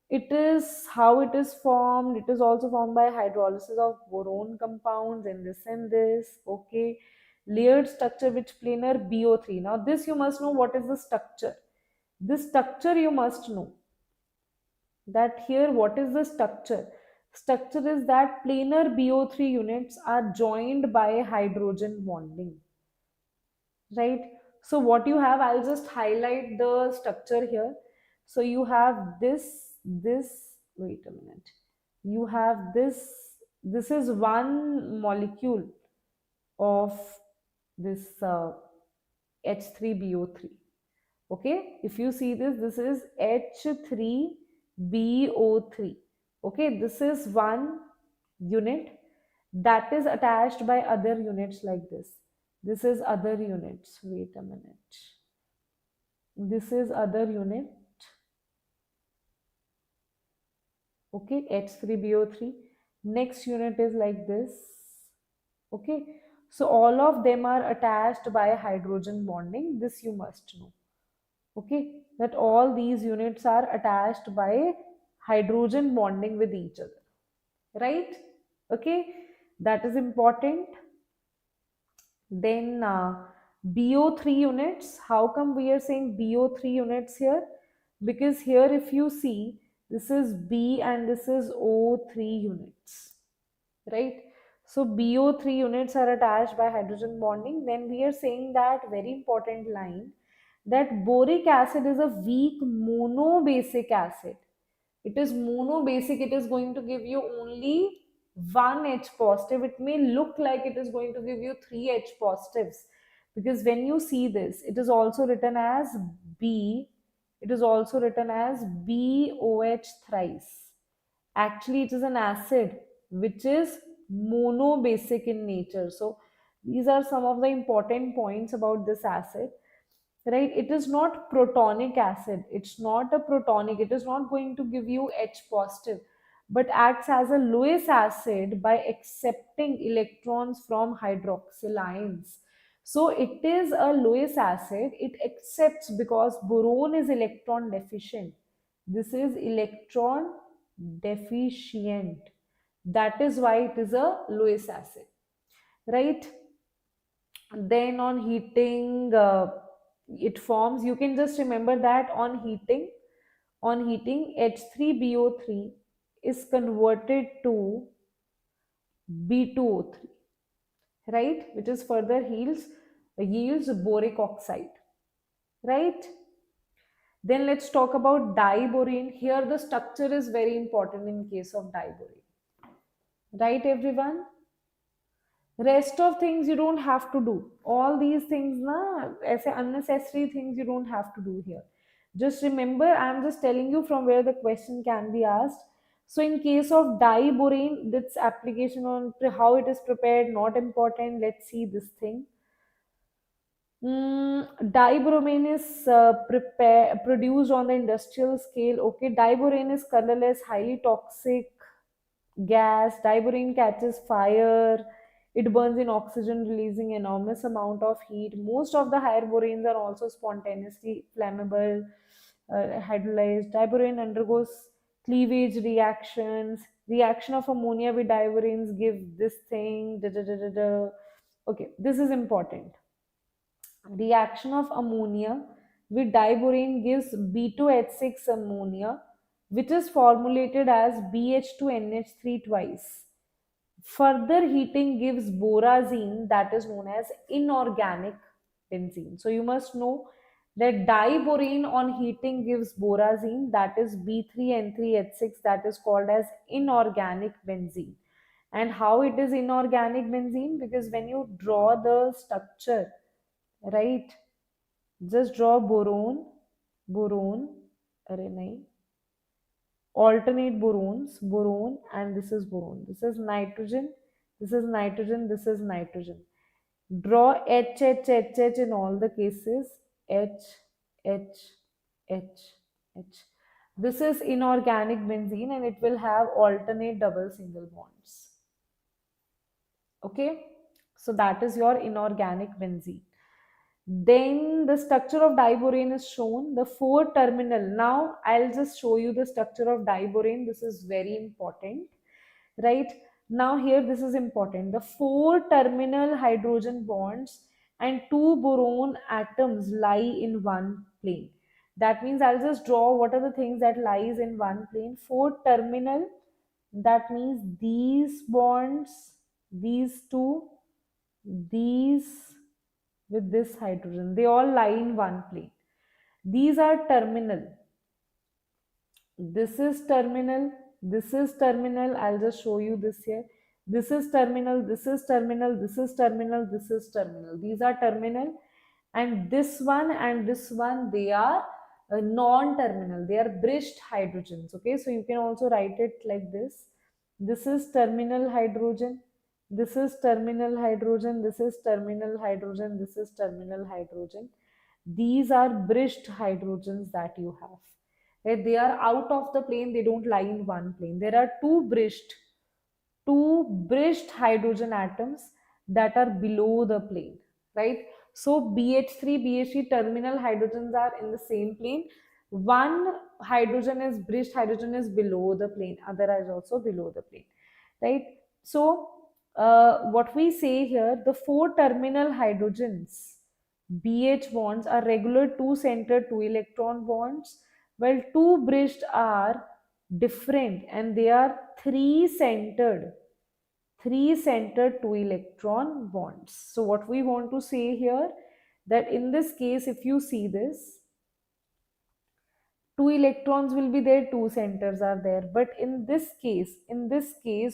It is how it is formed. It is also formed by hydrolysis of boron compounds and this and this. Okay, layered structure which planar BO3. Now this you must know what is the structure. This structure you must know, that here what is the structure. Structure is that planar BO3 units are joined by hydrogen bonding, right? So what you have, I'll just highlight the structure here. So you have this, wait a minute. You have this is one molecule of this H3BO3. Okay, if you see this is H3BO3. Okay, this is one unit that is attached by other units like this. This is other units. Wait a minute. This is other unit. Okay, H3BO3. Next unit is like this. Okay, so all of them are attached by hydrogen bonding. This you must know. Okay, that all these units are attached by hydrogen bonding with each other, right? Okay, that is important. Then BO3 units, how come we are saying BO3 units here? Because here if you see, this is B and this is O3 units, right? So BO3 units are attached by hydrogen bonding. Then we are saying that very important line, that boric acid is a weak monobasic acid. It is monobasic. It is going to give you only one H positive. It may look like it is going to give you three H positives, because when you see this, it is also written as B. It is also written as BOH thrice. Actually, it is an acid which is monobasic in nature. So these are some of the important points about this acid, right? It is not protonic acid. It's not a protonic. It is not going to give you H positive, but acts as a Lewis acid by accepting electrons from hydroxyl ions. So it is a Lewis acid. It accepts because boron is electron deficient. This is electron deficient. That is why it is a Lewis acid, right? Then on heating, it forms, you can just remember that on heating H3BO3 is converted to B2O3, right, which is further yields boric oxide, right? Then let's talk about diborane. Here the structure is very important in case of diborane, right everyone? Rest of things you don't have to do. All these things na, aise unnecessary things you don't have to do here. Just remember, I'm just telling you from where the question can be asked. So in case of diborane, its application on how it is prepared not important. Let's see this thing. Diborane is produced on the industrial scale. Okay, diborane is colorless, highly toxic gas. Diborane catches fire. It burns in oxygen, releasing enormous amount of heat. Most of the higher boranes are also spontaneously flammable, hydrolyzed. Diborane undergoes cleavage reactions. Reaction of ammonia with diboranes give this thing. Da, da, da, da, da. Okay, this is important. Reaction of ammonia with diborane gives B2H6 ammonia, which is formulated as BH2NH3 twice. Further heating gives borazine, that is known as inorganic benzene. So you must know that diborane on heating gives borazine, that is B3N3H6, that is called as inorganic benzene. And how it is inorganic benzene? Because when you draw the structure, right, just draw boron, अरे नहीं, alternate borons, boron, and this is boron. This is nitrogen, this is nitrogen, this is nitrogen. Draw H, H, H, H in all the cases. H, H, H, H. This is inorganic benzene and it will have alternate double single bonds. Okay, so that is your inorganic benzene. Then the structure of diborane is shown, the four terminal. Now I'll just show you the structure of diborane. This is very important, right? Now here this is important. The four terminal hydrogen bonds and two boron atoms lie in one plane. That means I'll just draw what are the things that lies in one plane. Four terminal That means these bonds, these two, these with this hydrogen, they all lie in one plane. These are terminal. This is terminal, this is terminal. I'll just show you this here. This is terminal, this is terminal, this is terminal, this is terminal. These are terminal, and this one, they are non-terminal. They are bridged hydrogens. Okay, so you can also write it like this. This is terminal hydrogen, this is terminal hydrogen, this is terminal hydrogen, this is terminal hydrogen. These are bridged hydrogens that you have. Right? They are out of the plane, they don't lie in one plane. There are two bridged hydrogen atoms that are below the plane, right? So BH3 terminal hydrogens are in the same plane. One hydrogen is bridged hydrogen is below the plane, other is also below the plane, right? So what we say here, the four terminal hydrogens BH bonds are regular two-centered two-electron bonds, while two bridged are different and they are three-centered two-electron bonds. So what we want to say here, that in this case, if you see this, two electrons will be there, two centers are there. But in this case,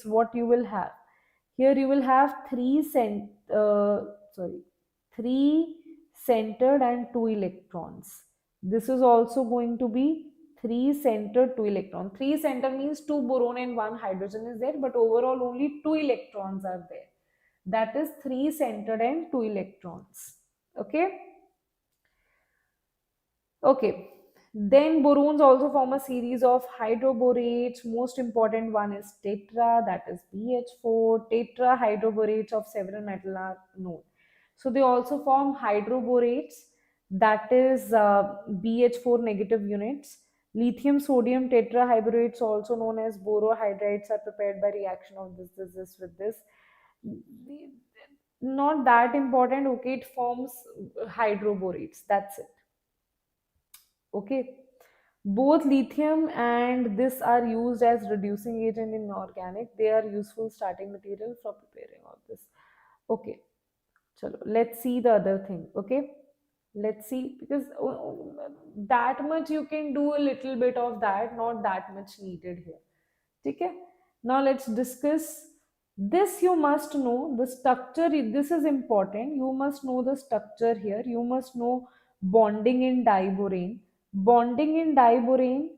what you will have here, you will have three centered and two electrons. This is also going to be three centered two electron. Three center means two boron and one hydrogen is there, but overall only two electrons are there. That is three centered and two electrons. Okay. Okay. Then borons also form a series of hydroborates. Most important one is tetra, that is BH4. Tetra hydroborates of several metals are known. So they also form hydroborates, that is BH4 negative units. Lithium sodium tetrahydroborates, also known as borohydrides, are prepared by reaction of this with this. Not that important. Okay, it forms hydroborates. That's it. Okay, both lithium and this are used as reducing agent in organic. They are useful starting material for preparing all this. Okay, chalo, let's see the other thing. Okay, let's see, because that much you can do a little bit of that, not that much needed here. Okay, now let's discuss this. You must know the structure. This is important. You must know the structure here. You must know bonding in diborane. Bonding in diborane,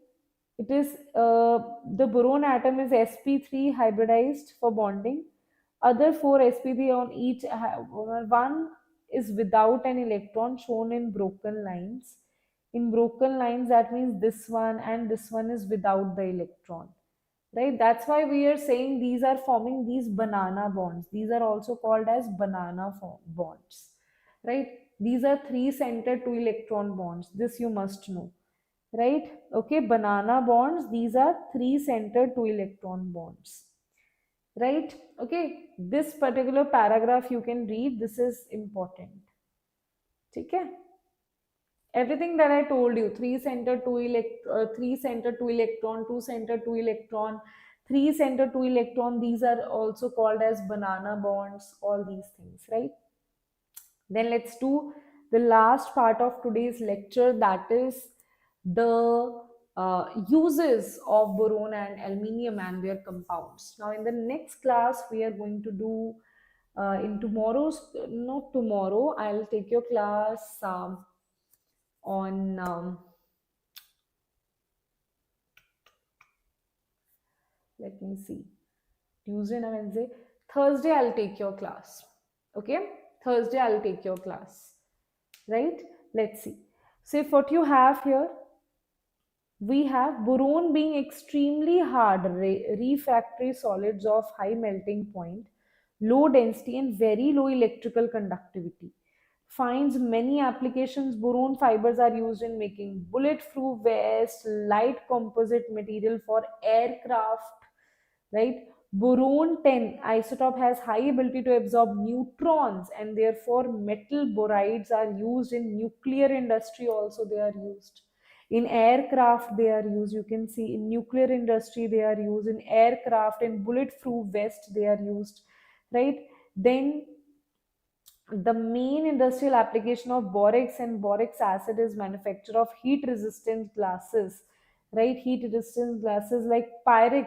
it is the boron atom is sp3 hybridized for bonding. Other four sp3 on each one is without an electron, shown in broken lines. In broken lines, that means this one and this one is without the electron, right? That's why we are saying these are forming these banana bonds. These are also called as banana bonds, right? These are three centered two electron bonds. This you must know, right? Okay, banana bonds, these are three centered two electron bonds, right? Okay, this particular paragraph you can read. This is important. Okay, everything that I told you, three center two electron, two center two electron, three center two electron, these are also called as banana bonds, all these things, right? Then let's do the last part of today's lecture, that is the uses of boron and aluminium and their compounds. Now in the next class we are going to do in tomorrow's, not tomorrow, I'll take your class on let me see, Tuesday and Wednesday, Thursday I'll take your class. Okay, Thursday I'll take your class, right? Let's see. So if what you have here, we have boron being extremely hard refractory solids of high melting point, low density and very low electrical conductivity. Finds many applications. Boron fibers are used in making bulletproof vests, light composite material for aircraft, right? Boron 10 isotope has high ability to absorb neutrons, and therefore metal borides are used in nuclear industry also. They are used In aircraft they are used, you can see in nuclear industry they are used, in aircraft and bulletproof vest they are used, right? Then the main industrial application of borax and borax acid is manufacture of heat resistant glasses, right? Heat resistant glasses like pyrex,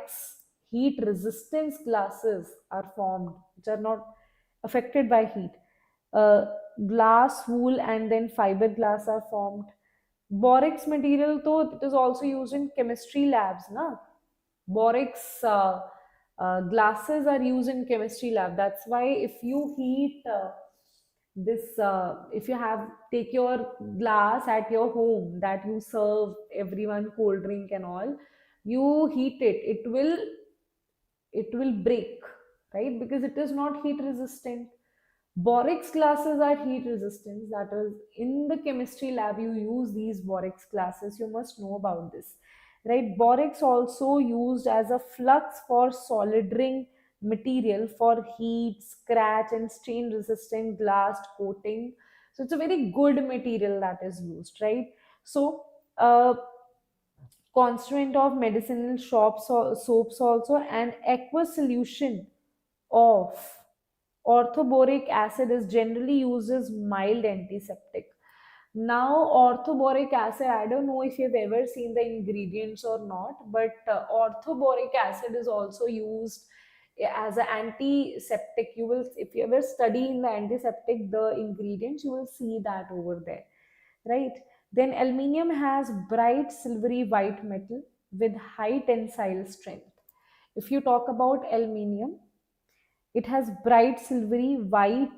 heat resistance glasses are formed which are not affected by heat. uh, Glass, wool, and then fiberglass are formed. Borax material, though, it is also used in chemistry labs, na? Borax glasses are used in chemistry lab. That's why if you heat if you have take your glass at your home that you serve everyone cold drink and all, you heat it, it will break, right? Because it is not heat resistant. Borax glasses are heat resistant. That is, in the chemistry lab, you use these borax glasses. You must know about this, right? Borax also used as a flux for soldering material for heat, scratch, and stain resistant glass coating. So it's a very good material that is used, right? So, constituent of medicinal soaps also, and aqueous solution of orthoboric acid is generally used as mild antiseptic. Now, orthoboric acid, I don't know if you've ever seen the ingredients or not, but orthoboric acid is also used as an antiseptic. You will, if you ever study in the antiseptic, the ingredients, you will see that over there, right? Then aluminium has bright silvery white metal with high tensile strength. If you talk about aluminium, it has bright silvery white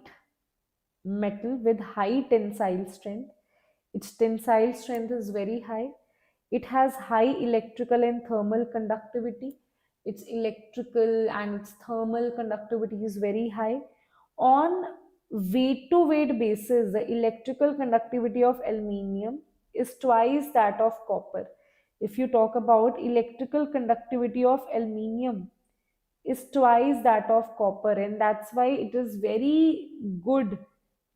metal with high tensile strength. Its tensile strength is very high. It has high electrical and thermal conductivity. Its electrical and its thermal conductivity is very high. On weight to weight basis, the electrical conductivity of aluminium is twice that of copper. If you talk about electrical conductivity of aluminium, is twice that of copper, and that's why it is very good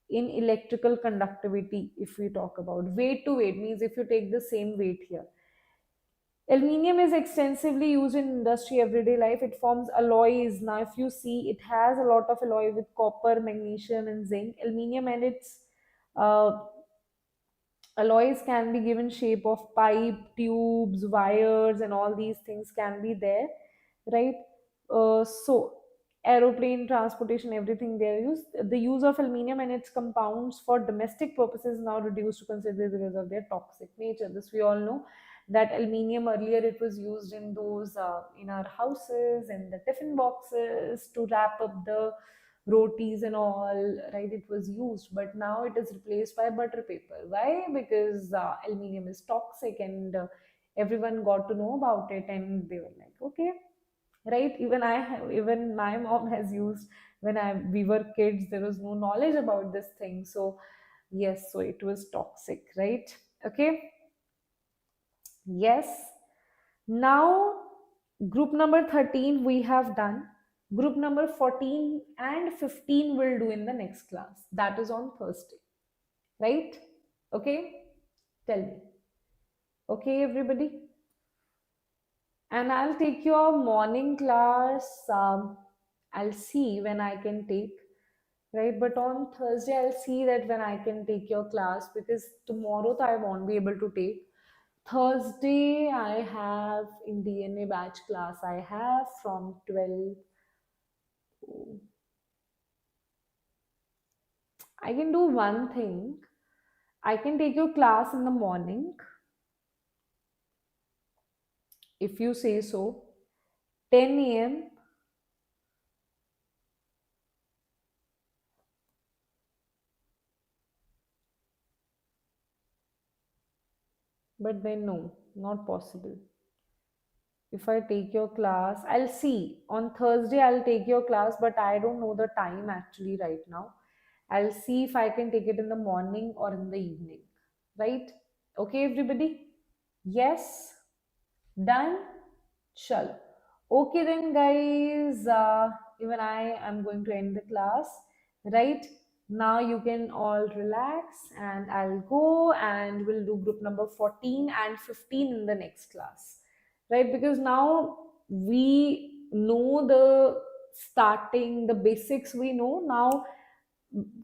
in electrical conductivity. If we talk about weight to weight, means if you take the same weight here, aluminium is extensively used in industry everyday life. It forms alloys. Now if you see, it has a lot of alloy with copper, magnesium, and zinc. Aluminium and its uh, alloys can be given shape of pipe, tubes, wires, and all these things can be there, right? So aeroplane transportation, everything they use. The use of aluminium and its compounds for domestic purposes is now reduced to consider because of their toxic nature. This we all know, that aluminium earlier it was used in those in our houses and the tiffin boxes to wrap up the rotis and all, right? It was used, but now it is replaced by butter paper. Why? Because aluminium is toxic, and everyone got to know about it, and they were like, okay, right? Even I have, even my mom has used. When we were kids, there was no knowledge about this thing, so yes, so it was toxic, right? Okay, yes. Now, group number 13 we have done. Group number 14 and 15 will do in the next class. That is on Thursday, right? Okay, tell me. Okay, everybody. And I'll take your morning class. I'll see when I can take, right? But on Thursday, I'll see that when I can take your class, because tomorrow I won't be able to take. Thursday, I have in DNA batch class, I have from 12. I can do one thing. I can take your class in the morning, if you say so, 10 a.m. But then, no, not possible. If I take your class, I'll see. On Thursday, I'll take your class, but I don't know the time actually right now. I'll see if I can take it in the morning or in the evening. Right? Okay, everybody? Yes? Done? Chalo. Okay, then, guys. Even I am going to end the class. Right? Now you can all relax, and I'll go and we'll do group number 14 and 15 in the next class, right? Because now we know the starting, the basics we know. Now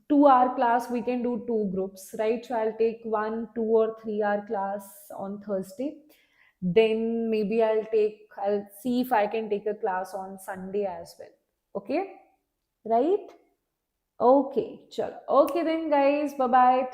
2 hour class we can do two groups, right? So I'll take 1, 2 or 3 hour class on Thursday. Then maybe I'll see if I can take a class on Sunday as well. Okay, right? Okay, chalo. Okay then, guys. Bye bye.